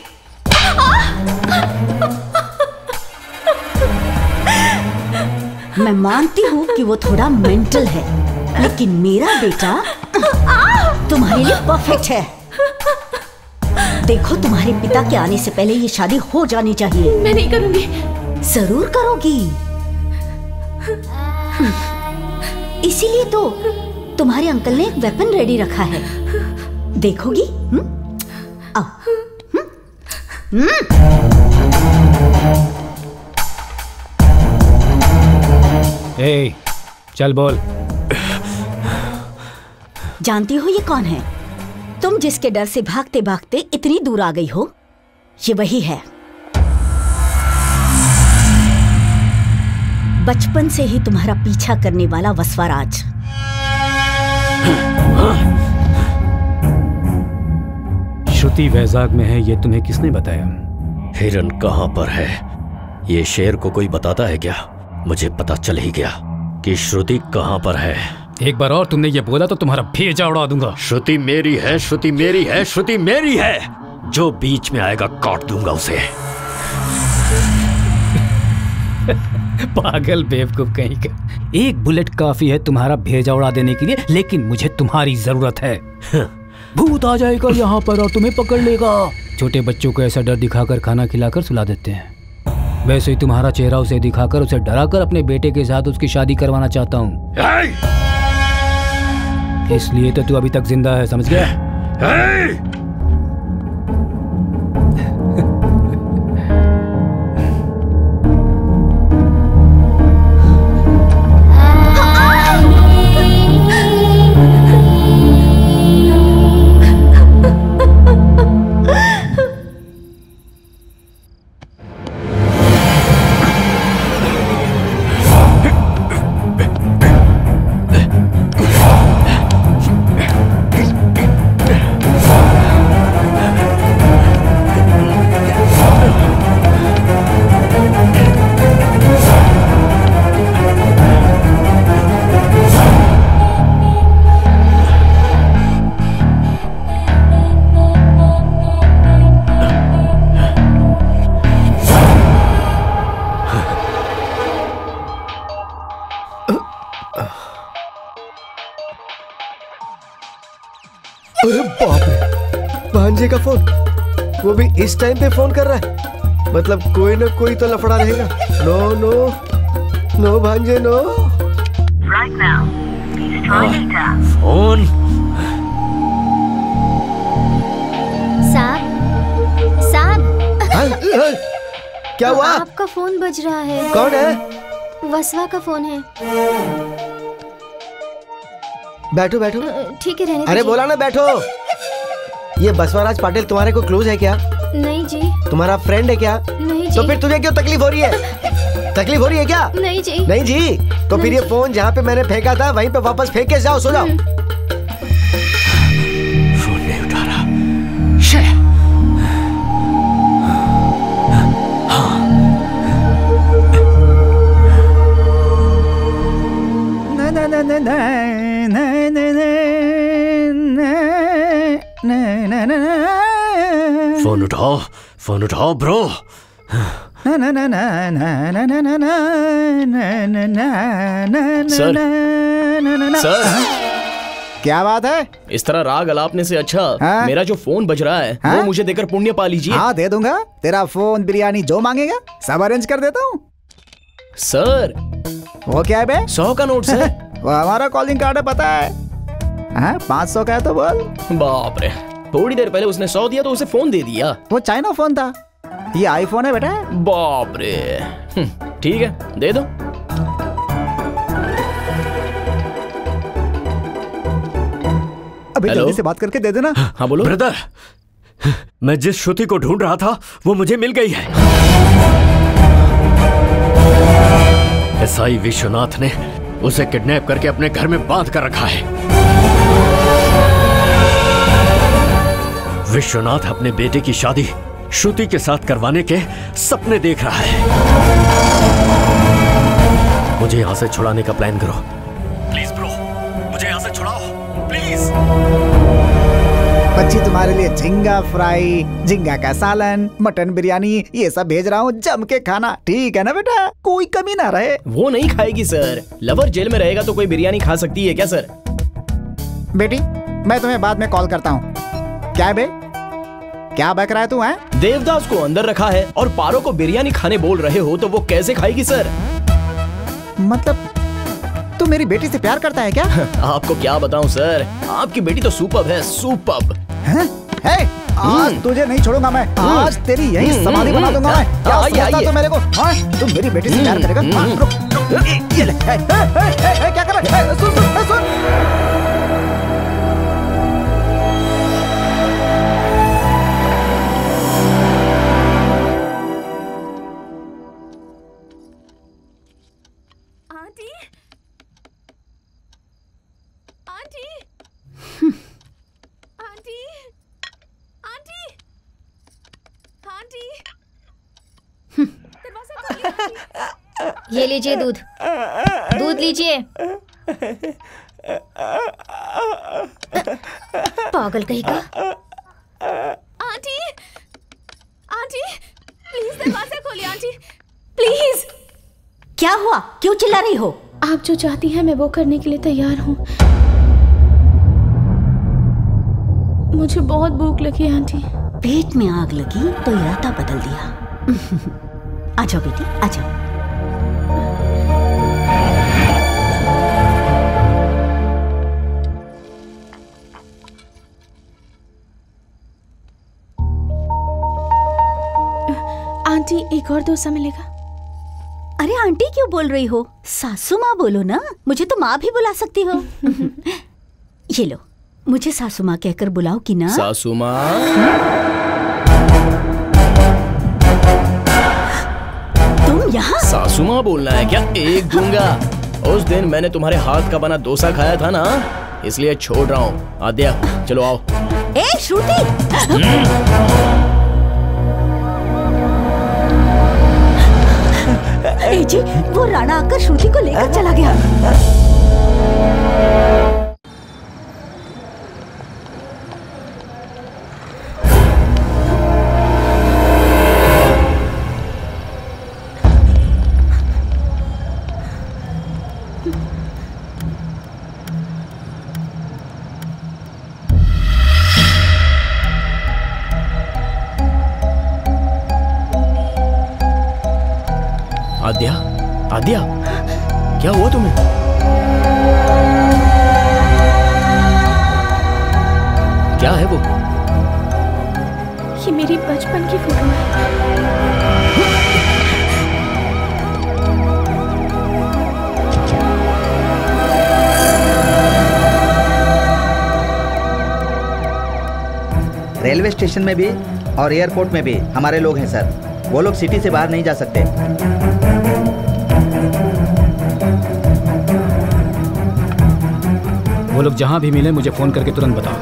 मैं मानती हूँ कि वो थोड़ा मेंटल है, लेकिन मेरा बेटा तुम्हारे लिए परफेक्ट है। देखो, तुम्हारे पिता के आने से पहले ये शादी हो जानी चाहिए। मैं नहीं करूँगी। जरूर करोगी। इसीलिए तो तुम्हारे अंकल ने एक वेपन रेडी रखा है। देखोगी? आओ। ए, चल बोल। जानती हो ये कौन है? तुम जिसके डर से भागते भागते इतनी दूर आ गई हो, ये वही है। बचपन से ही तुम्हारा पीछा करने वाला वसवाराज। श्रुति वैजाग में है, ये तुम्हें किसने बताया? हिरन कहाँ पर है ये शेर को कोई बताता है क्या? मुझे पता चल ही गया कि श्रुति कहाँ पर है। एक बार और तुमने ये बोला तो तुम्हारा भेजा उड़ा दूंगा। श्रुति मेरी है, श्रुति मेरी है, श्रुति मेरी है। जो बीच में आएगा काट दूंगा उसे। पागल बेवकूफ कहीं का। एक बुलेट काफी है तुम्हारा भेजा उड़ा देने के लिए, लेकिन मुझे तुम्हारी जरूरत है। भूत आ जाएगा यहाँ पर और तुम्हें पकड़ लेगा। छोटे बच्चों को ऐसा डर दिखाकर खाना खिलाकर सुला देते हैं, वैसे ही तुम्हारा चेहरा उसे दिखाकर उसे डराकर अपने बेटे के साथ उसकी शादी करवाना चाहता हूँ। इसलिए तो तू अभी तक जिंदा है, समझ गया? अरे बाप रे, भांजे का फोन, वो भी इस टाइम पे फोन कर रहा है। मतलब कोई ना कोई तो लफड़ा रहेगा। नो नो नो भांजे नो। फोन। साहब, साहब। क्या हुआ? आपका फोन बज रहा है। कौन है? वसवा का फोन है। बैठो बैठो। ठीक है, रहने अरे बोला ना बैठो। ये बसवराज पाटिल तुम्हारे को क्लोज है क्या? नहीं जी। तुम्हारा फ्रेंड है क्या? नहीं जी। तो फिर तुझे क्यों तकलीफ हो रही है? तकलीफ हो रही है क्या? नहीं जी। नहीं जी, तो फिर ये फोन जहाँ पे मैंने फेंका था वहीं पे वापस फेंक के जाओ, सो जाओ। फोन नहीं उठा रहा। फोन उठाओ, फोन उठाओ ब्रो। सर, सर, क्या बात है? इस तरह राग अलापने से अच्छा मेरा जो फोन बज रहा है वो मुझे देकर पुण्य पा लीजिए। हाँ दे दूंगा। तेरा फोन बिरयानी जो मांगेगा सब अरेंज कर देता हूँ। सर वो क्या है बे? 100 का नोट सर। वो हमारा कॉलिंग कार्ड है, पता है? 500 का है तो बोल। बाप रे, थोड़ी देर पहले उसने 100 दिया तो उसे फोन दे दिया। वो चाइना फोन था, ये आईफोन है बेटा। बाप रे। ठीक है, दे दो। अभी जल्दी से बात करके दे देना। हाँ बोलो। ब्रदर, मैं जिस श्रुति को ढूंढ रहा था वो मुझे मिल गई है। एसआई विश्वनाथ ने उसे किडनैप करके अपने घर में बांध कर रखा है। विश्वनाथ अपने बेटे की शादी श्रुति के साथ करवाने के सपने देख रहा है। मुझे यहां से छुड़ाने का प्लान करो प्लीज ब्रो, मुझे यहां से छुड़ाओ प्लीज। बच्ची तुम्हारे लिए झींगा फ्राई, झींगा का सालन, मटन बिरयानी ये सब भेज रहा हूँ, जम के खाना, ठीक है ना बेटा? कोई कमी ना रहे। वो नहीं खाएगी सर। लवर जेल में रहेगा तो कोई बिरयानी खा सकती है क्या सर? बेटी मैं तुम्हें बाद में कॉल करता हूँ। क्या है बे? क्या बक रहा है तू? है देवदास को अंदर रखा है और पारो को बिरयानी खाने बोल रहे हो तो वो कैसे खाएगी सर? मतलब तू मेरी बेटी से प्यार करता है क्या? आपको क्या बताऊं सर, आपकी बेटी तो सुपर्ब है, सुपर्ब। आज तुझे नहीं छोड़ूंगा मैं, आज तेरी यही समाधि बना दूंगा मैं। क्या समझता तू मेरे को? तू मेरी बेटी से प्यार करेगा? ये ले, क्या कर रहा है? सुन। Aunty aunty aunty aunty aunty दरवाजा खोलिए आंटी। ये लीजिए दूध, दूध लीजिए। पागल कहीं का। आंटी आंटी प्लीज दरवाजा खोलिए आंटी प्लीज। क्या हुआ, क्यों चिल्ला रही हो? आप जो चाहती हैं मैं वो करने के लिए तैयार हूँ। मुझे बहुत भूख लगी है आंटी। पेट में आग लगी तो इरादा बदल दिया। आ जाओ बेटी, आ जाओ। आंटी एक और डोसा मिलेगा? अरे आंटी क्यों बोल रही हो? सासू माँ बोलो ना, मुझे तो माँ भी बुला सकती हो। ये लो, मुझे सासू माँ कहकर बुलाओ कि ना। सासू माँ। तुम यहाँ? सासू माँ बोलना है क्या? एक दूंगा। उस दिन मैंने तुम्हारे हाथ का बना डोसा खाया था ना, इसलिए छोड़ रहा हूँ। आद्या चलो आओ। ए श्रुति, जी वो राणा आकर श्रुति को लेकर चला गया। आद्या, आद्या, क्या हुआ तुम्हें? क्या है वो? ये मेरी बचपन की फोटो है। रेलवे स्टेशन में भी और एयरपोर्ट में भी हमारे लोग हैं सर। वो लोग सिटी से बाहर नहीं जा सकते। वो लोग जहां भी मिले मुझे फोन करके तुरंत बताओ।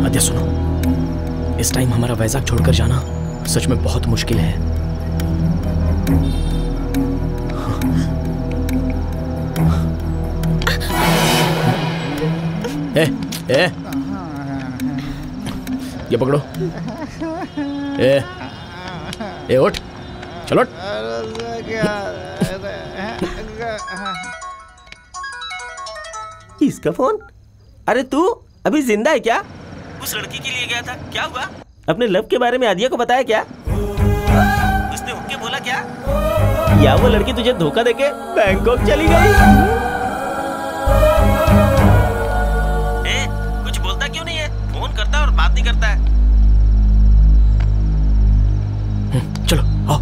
आद्या सुनो, इस टाइम हमारा वैजाग छोड़कर जाना सच में बहुत मुश्किल है। ए, ये पकड़ो। ए उठ, चलो। इसका फोन? अरे तू अभी जिंदा है क्या? उस लड़की के लिए गया था, क्या हुआ? अपने लव के बारे में आदिया को बताया क्या? उसने उनके बोला क्या? या वो लड़की तुझे धोखा देके बैंकॉक चली गई? कुछ बोलता क्यों नहीं है? फोन करता और बात नहीं करता है। चलो आओ।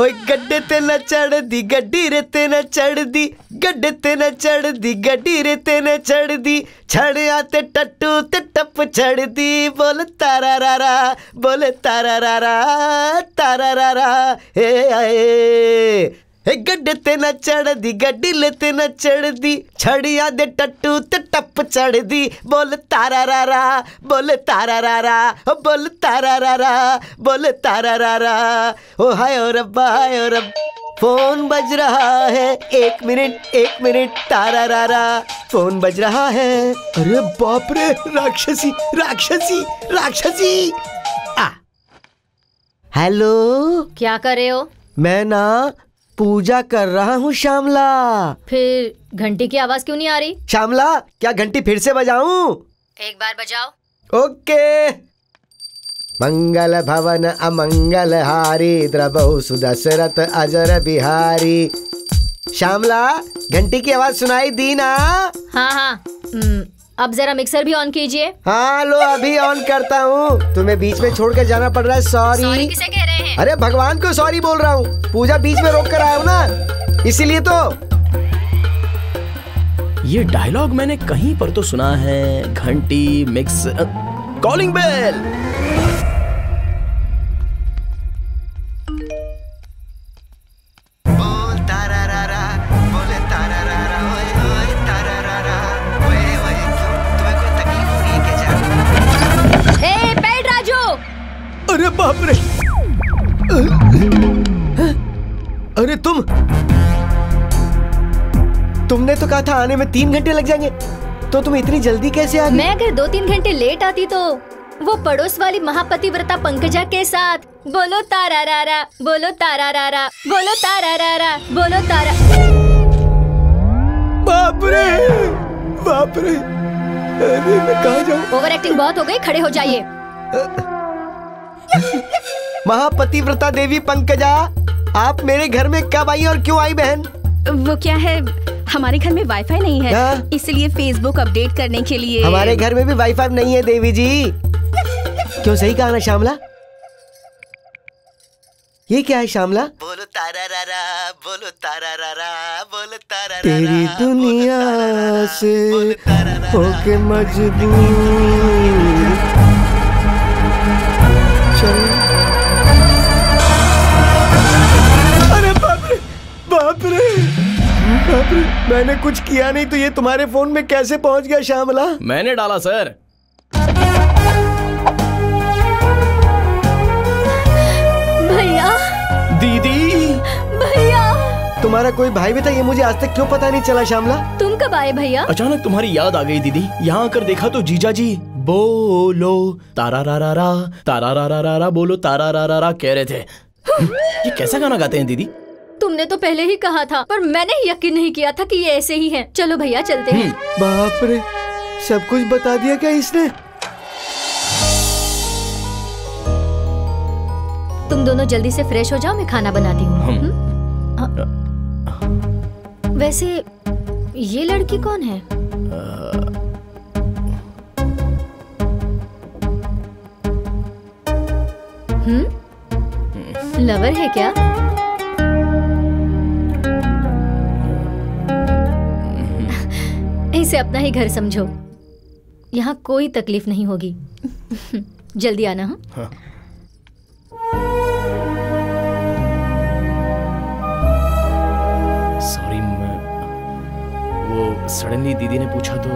ओए गड्ढे ते न चढ़ दी गड्डी रे ते न चढ़ दी, गड्ढे ते न चढ़ दी गड्डी रे ते न चढ़ दी, छड़िया ते टट्टू ते टप चढ़ दी। बोल तारा रारा, बोले तारा रारा, तारा रारा। हे आए गड्ढे ते न चढ़ दी गड्डी ले ते न चढ़ दी, छड़िया दे टट्टू ते टप चढ़ दी। बोल तारा रारा, बोले तारा रारा, बोल तारा रारा, बोले तारा रारा। ओ हाय ओ रब्बा, हाय ओ रब। फोन बज रहा है, एक मिनट तारा रारा, फोन बज रहा है। अरे बाप रे, राक्षसी राक्षसी राक्षसी। हेलो, क्या कर रहे हो? मैं ना पूजा कर रहा हूँ श्यामला। फिर घंटी की आवाज क्यों नहीं आ रही? श्यामला, क्या घंटी फिर से बजाऊं? एक बार बजाओ। ओके। मंगल भवन अमंगल हारी द्रबहु सुदशरथ अजर बिहारी। श्यामला, घंटी की आवाज सुनाई दी ना? हाँ हाँ। अब जरा मिक्सर भी ऑन कीजिए। हाँ लो, अभी ऑन करता हूँ। तुम्हें बीच में छोड़ कर जाना पड़ रहा है। सॉरी। किसे कह रहे हैं? अरे भगवान को सॉरी बोल रहा हूँ। पूजा बीच में रोक कर आया हूँ ना, इसीलिए तो। ये डायलॉग मैंने कहीं पर तो सुना है। घंटी, मिक्स, कॉलिंग बेल। अरे बाप रे! अरे तुमने तो कहा था आने में 3 घंटे लग जाएंगे, तो तुम इतनी जल्दी कैसे आ गई? मैं अगर 2-3 घंटे लेट आती तो वो पड़ोस वाली महापतिव्रता पंकजा के साथ बोलो तारा रारा, बोलो तारा रारा, बोलो तारा रारा, बोलो तारा। बाप रे, बाप रे! अरे मैं कहाँ जाऊँ? ओवर एक्टिंग बहुत हो गई, खड़े हो जाइए। महापतिव्रता देवी पंकजा, आप मेरे घर में कब आई और क्यों आई बहन? वो क्या है, हमारे घर में वाईफाई नहीं है, इसलिए फेसबुक अपडेट करने के लिए। हमारे घर में भी वाईफाई नहीं है देवी जी। क्यों, सही कहा ना श्यामला? ये क्या है श्यामला? बोलो तारा रारा, बोलो तारा रारा, बोलो तारा रारा। तेरी दुनिया से होके मजबूर चल। अरे बाप रे, बाप रे, बाप रे! मैंने कुछ किया नहीं तो ये तुम्हारे फोन में कैसे पहुंच गया श्यामला? मैंने डाला सर। भैया, दीदी, भैया, तुम्हारा कोई भाई भी था, ये मुझे आज तक क्यों पता नहीं चला श्यामला? तुम कब आए भैया? अचानक तुम्हारी याद आ गई दीदी। यहाँ आकर देखा तो जीजा जी बोलो तारा रा रा रा, तारा रा रा रा रा, बोलो तारा रा रा रा कह रहे थे। ये कैसा गाना गाते हैं दीदी? तुमने तो पहले ही कहा था, पर मैंने यकीन नहीं किया था कि ये ऐसे ही हैं। चलो भैया चलते हैं। बाप रे, सब कुछ बता दिया क्या इसने? तुम दोनों जल्दी से फ्रेश हो जाओ, मैं खाना बनाती हूँ। वैसे ये लड़की कौन है? लवर है क्या? इसे अपना ही घर समझो, यहाँ कोई तकलीफ नहीं होगी। जल्दी आना। हाँ? सॉरी, वो सडनली दीदी ने पूछा तो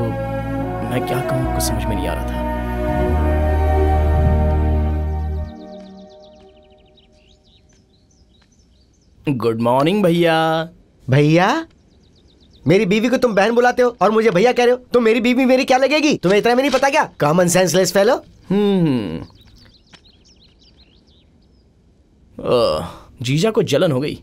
मैं क्या कहूँ, कुछ समझ में नहीं आ रहा था। गुड मॉर्निंग भैया। भैया? मेरी बीवी को तुम बहन बुलाते हो और मुझे भैया कह रहे हो? तो मेरी बीवी मेरी क्या लगेगी? तुम्हें इतना भी नहीं पता क्या? Common senseless fellow. जीजा को जलन हो गई।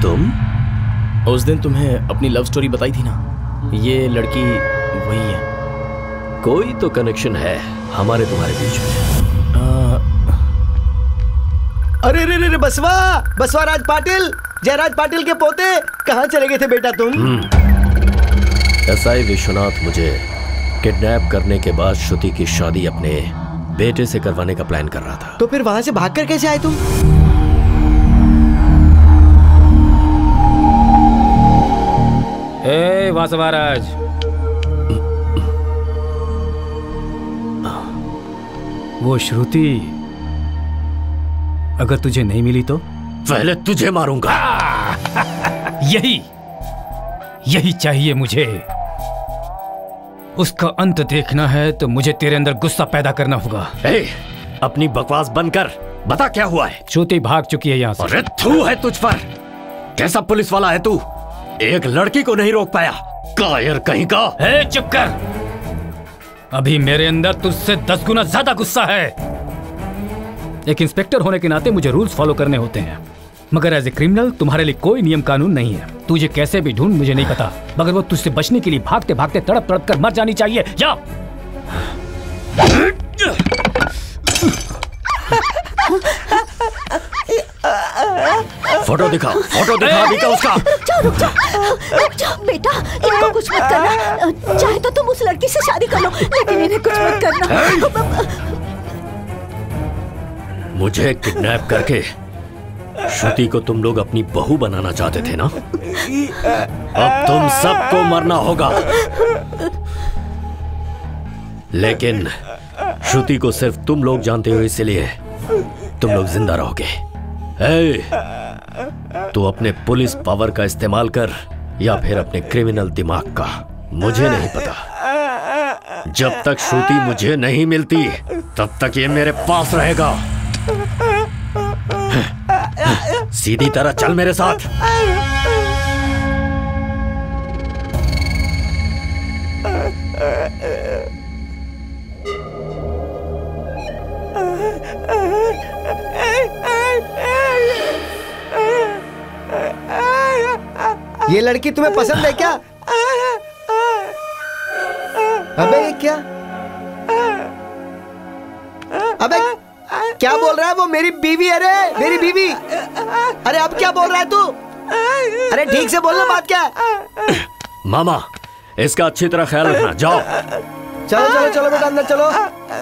तुम उस दिन तुम्हें अपनी लव स्टोरी बताई थी ना, ये लड़की वही है। कोई तो कनेक्शन है हमारे तुम्हारे बीच में। अरे रे रे बसवा, बसवा राज पाटिल, जयराज पाटिल के पोते, कहाँ चले गए थे बेटा तुम? एसआई विश्वनाथ मुझे किडनैप करने के बाद श्रुति की शादी अपने बेटे से करवाने का प्लान कर रहा था। तो फिर वहां से भागकर कैसे आए तुम? ए वासवाराज, वो श्रुति अगर तुझे नहीं मिली तो पहले तुझे मारूंगा। यही चाहिए मुझे। उसका अंत देखना है तो मुझे तेरे अंदर गुस्सा पैदा करना होगा। अपनी बकवास बंद कर, बता क्या हुआ है। श्रुति भाग चुकी है यहाँ से। अरे थू है तुझ पर, कैसा पुलिस वाला है तू, एक लड़की को नहीं रोक पाया, कायर कहीं का। चुप कर, अभी मेरे अंदर तुझसे 10 गुना ज्यादा गुस्सा है। एक इंस्पेक्टर होने के नाते मुझे रूल्स फॉलो करने होते हैं, मगर एज ए क्रिमिनल तुम्हारे लिए कोई नियम कानून नहीं है। तुझे कैसे भी ढूंढ मुझे नहीं पता, मगर वो तुझसे बचने के लिए भागते भागते तड़प तड़प कर मर जानी चाहिए। जा। फोटो दिखा उसका। रुक जाओ बेटा, इनको कुछ मत करना। चाहे तो तुम उस लड़की से शादी कर लो, लेकिन इन्हें कुछ मत करना। मुझे किडनैप करके श्रुति को तुम लोग अपनी बहू बनाना चाहते थे ना? अब तुम सबको मरना होगा, लेकिन श्रुति को सिर्फ तुम लोग जानते हो, इसलिए तुम लोग जिंदा रहोगे। तू अपने पुलिस पावर का इस्तेमाल कर या फिर अपने क्रिमिनल दिमाग का, मुझे नहीं पता। जब तक श्रुति मुझे नहीं मिलती तब तक ये मेरे पास रहेगा। सीधी तरह चल मेरे साथ। ये लड़की तुम्हें पसंद है क्या? अबे ये क्या? अबे क्या बोल रहा है वो? मेरी बीवी है रे, मेरी बीवी। अरे अब क्या बोल रहा है तू? अरे ठीक से बोलना, बात क्या है? मामा, इसका अच्छी तरह ख्याल रखना। जाओ चलो चलो चलो बेटा, अंदर चलो।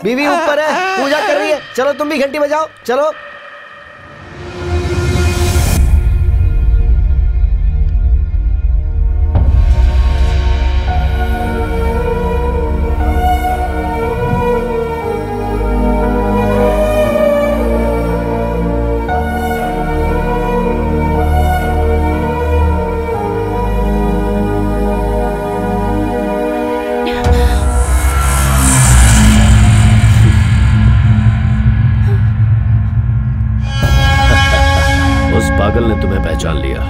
बीवी ऊपर है, पूजा कर रही है। चलो तुम भी घंटी बजाओ, चलो। पागल ने तुम्हें पहचान लिया।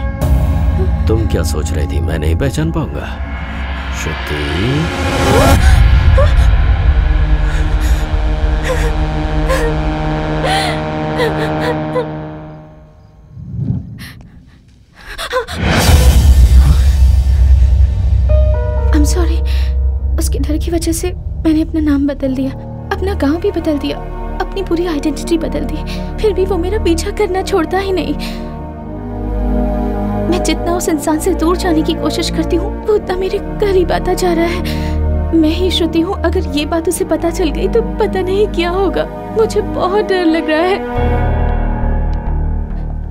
तुम क्या सोच रही थी मैं नहीं पहचान पाऊंगा? श्रुति, I'm sorry, उसके डर की वजह से मैंने अपना नाम बदल दिया, अपना गांव भी बदल दिया, अपनी पूरी आइडेंटिटी बदल दी। फिर भी वो मेरा पीछा करना छोड़ता ही नहीं। मैं जितना उस इंसान से दूर जाने की कोशिश करती हूँ, वो उतना मेरे करीब आता जा रहा है। मैं ही श्रुति हूँ, अगर ये बात उसे पता चल गई तो पता नहीं क्या होगा। मुझे बहुत डर लग रहा है।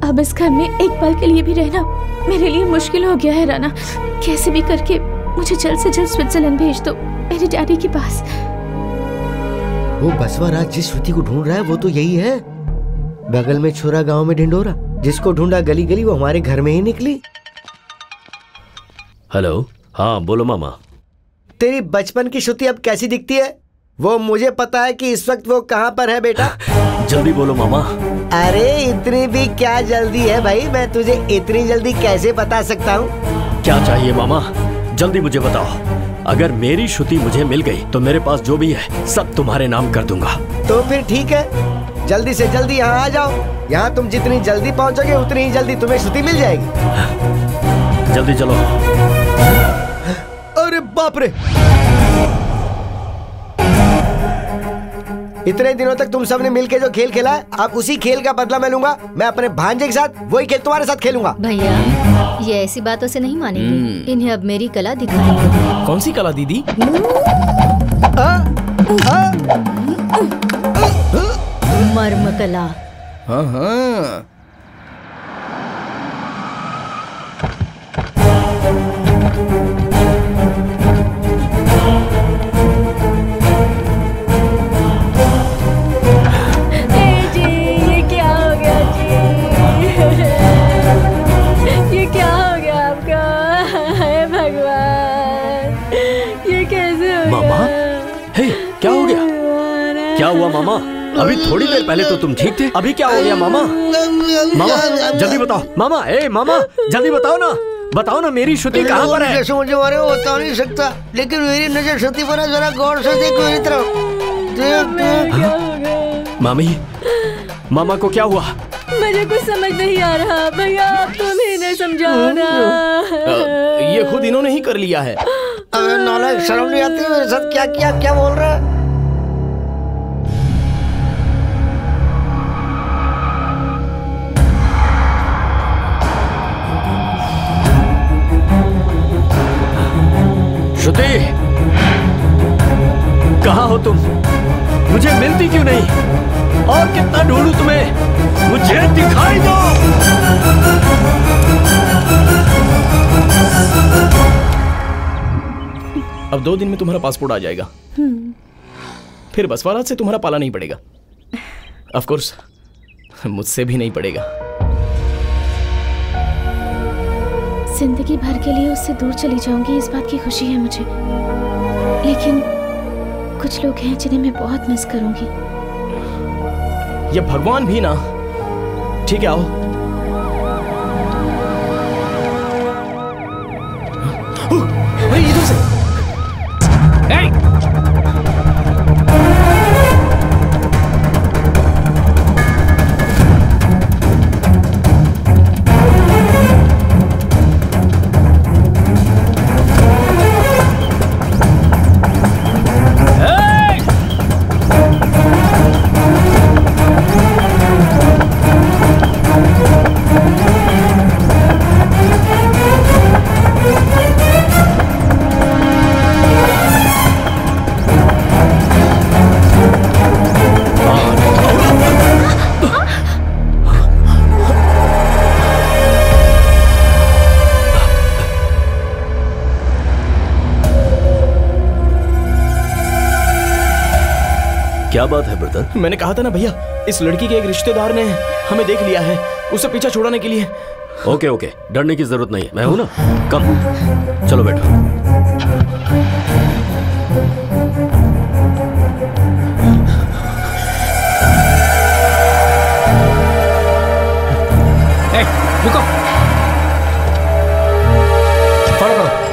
अब इस घर में एक पल के लिए भी रहना मेरे लिए मुश्किल हो गया है। राना, कैसे भी करके मुझे जल्द से जल्द स्विट्जरलैंड भेज दो, मेरे डैडी के पास। वो बसवा राज जिस श्रुति को ढूंढ रहा है वो तो यही है। बगल में छोरा, गांव में ढिंडोरा। जिसको ढूंढा गली गली, वो हमारे घर में ही निकली। हेलो, हाँ बोलो मामा। तेरी बचपन की श्रुति अब कैसी दिखती है? वो मुझे पता है कि इस वक्त वो कहाँ पर है बेटा। जल्दी बोलो मामा। अरे इतनी भी क्या जल्दी है भाई, मैं तुझे इतनी जल्दी कैसे बता सकता हूँ? क्या चाहिए मामा, जल्दी मुझे बताओ। अगर मेरी श्रुति मुझे मिल गई तो मेरे पास जो भी है सब तुम्हारे नाम कर दूंगा। तो फिर ठीक है, जल्दी से जल्दी यहाँ आ जाओ। यहाँ तुम जितनी जल्दी पहुँचोगे उतनी ही जल्दी तुम्हें श्रुति मिल जाएगी। जल्दी चलो। अरे बाप रे, इतने दिनों तक तुम सबने मिलके जो खेल खेला है, अब उसी खेल का बदला मैं लूंगा। मैं अपने भांजे के साथ वही खेल तुम्हारे साथ खेलूंगा। भैया, ये ऐसी बातों से नहीं मानेंगे। इन्हें अब मेरी कला दिखाएंगे। कौन सी कला दीदी? मर्म कला। हाँ हाँ। मामा, हे, क्या हो गया? क्या हुआ मामा? अभी थोड़ी देर पहले तो तुम ठीक थे, अभी क्या हो गया मामा? मामा जल्दी बताओ, मामा, मामा जल्दी बताओ ना, बताओ ना मेरी श्रुति कहाँ पर है? जैसे मुझे मारे वो बता नहीं सकता, लेकिन मेरी नजर श्रुति पर है, जरा गौर से देख मेरी तरफ। देख। मामी, मामा को क्या हुआ? मुझे कुछ समझ नहीं आ रहा भैया, आप तुम ही ने समझाओ ना। ये खुद इन्होंने ही कर लिया है। अबे नालायक, शर्म नहीं आती मेरे साथ क्या किया, क्या बोल रहा है? श्रुति, कहाँ हो तुम? मुझे मिलती क्यों नहीं? और कितना ढूंढूं तुम्हें? मुझे दिखाई दो। अब 2 दिन में तुम्हारा पासपोर्ट आ जाएगा, फिर बसवाराज से तुम्हारा पाला नहीं पड़ेगा। ऑफ कोर्स मुझसे भी नहीं पड़ेगा। जिंदगी भर के लिए उससे दूर चली जाऊंगी, इस बात की खुशी है मुझे, लेकिन कुछ लोग हैं जिन्हें मैं बहुत मिस करूंगी। ये भगवान भी ना। ठीक है, आओ। अरे इधर से। क्या बात है ब्रदर? मैंने कहा था ना भैया, इस लड़की के एक रिश्तेदार ने हमें देख लिया है, उसे पीछा छुड़ाने के लिए। ओके ओके, डरने की जरूरत नहीं है, मैं हूं ना। कम, चलो बैठो। रुको, फॉलो करो।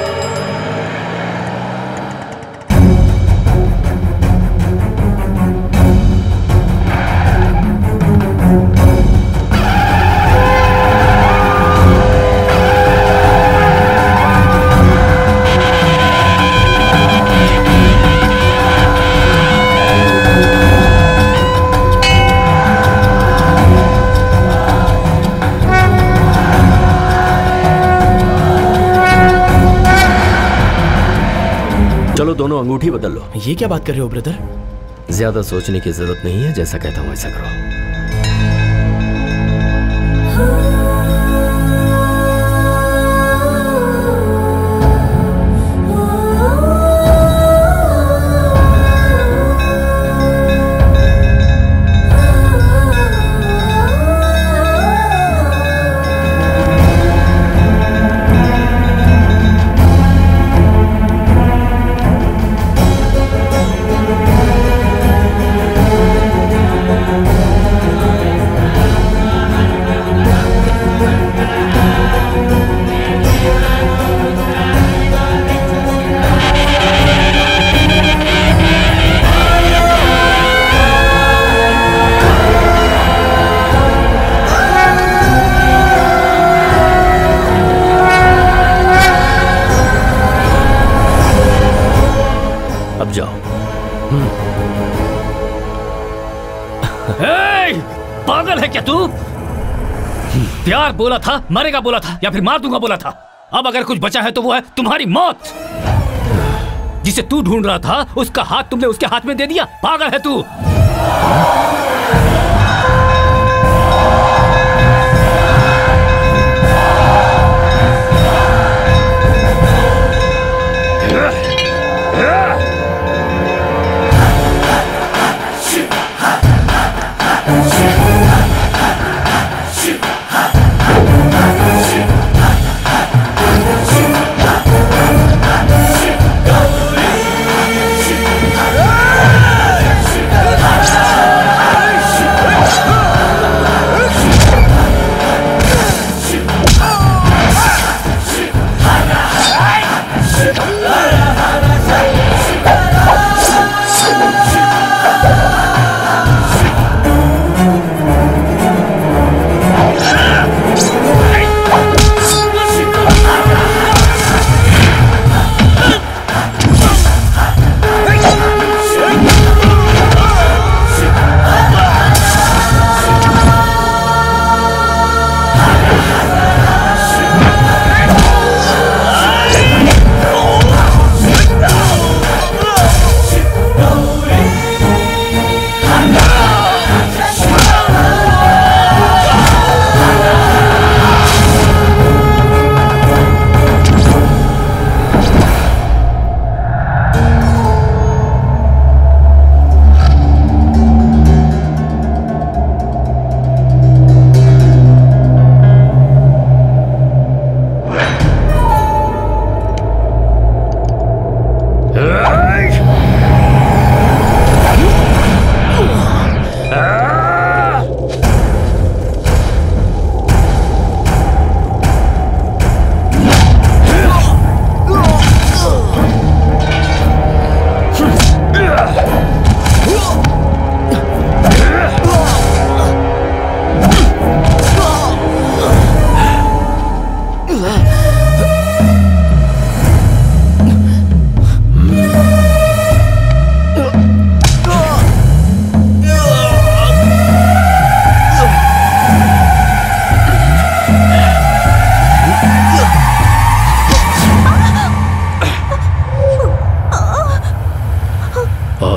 चलो दोनों अंगूठी बदल लो। ये क्या बात कर रहे हो ब्रदर? ज्यादा सोचने की जरूरत नहीं है, जैसा कहता हूं वैसा करो। अब जाओ। पागल है क्या तू? प्यार बोला था, मरेगा बोला था, या फिर मार दूंगा बोला था। अब अगर कुछ बचा है तो वो है तुम्हारी मौत। जिसे तू ढूंढ रहा था उसका हाथ तुमने उसके हाथ में दे दिया। पागल है तू।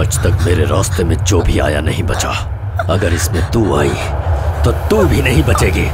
आज तक मेरे रास्ते में जो भी आया नहीं बचा। अगर इसमें तू आई तो तू भी नहीं बचेगी।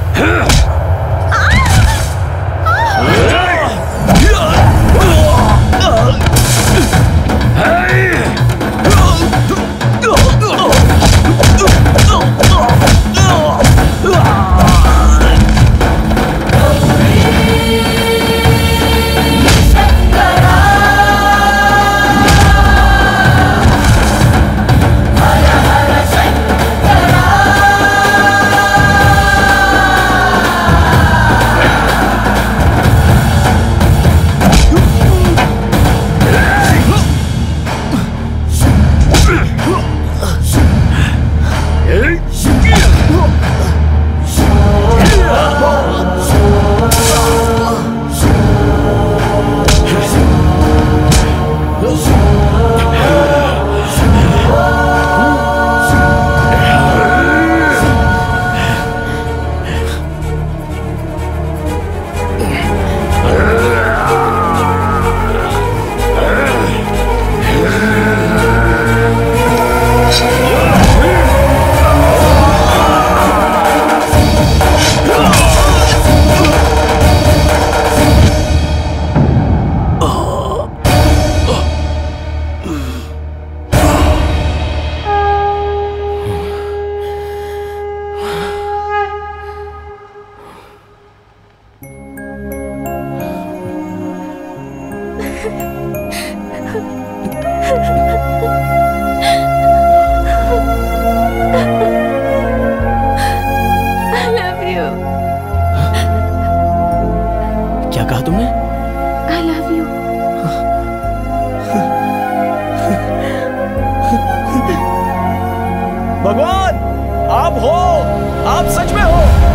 क्या कहा तुमने? I love you. भगवान, आप हो, आप सच में हो।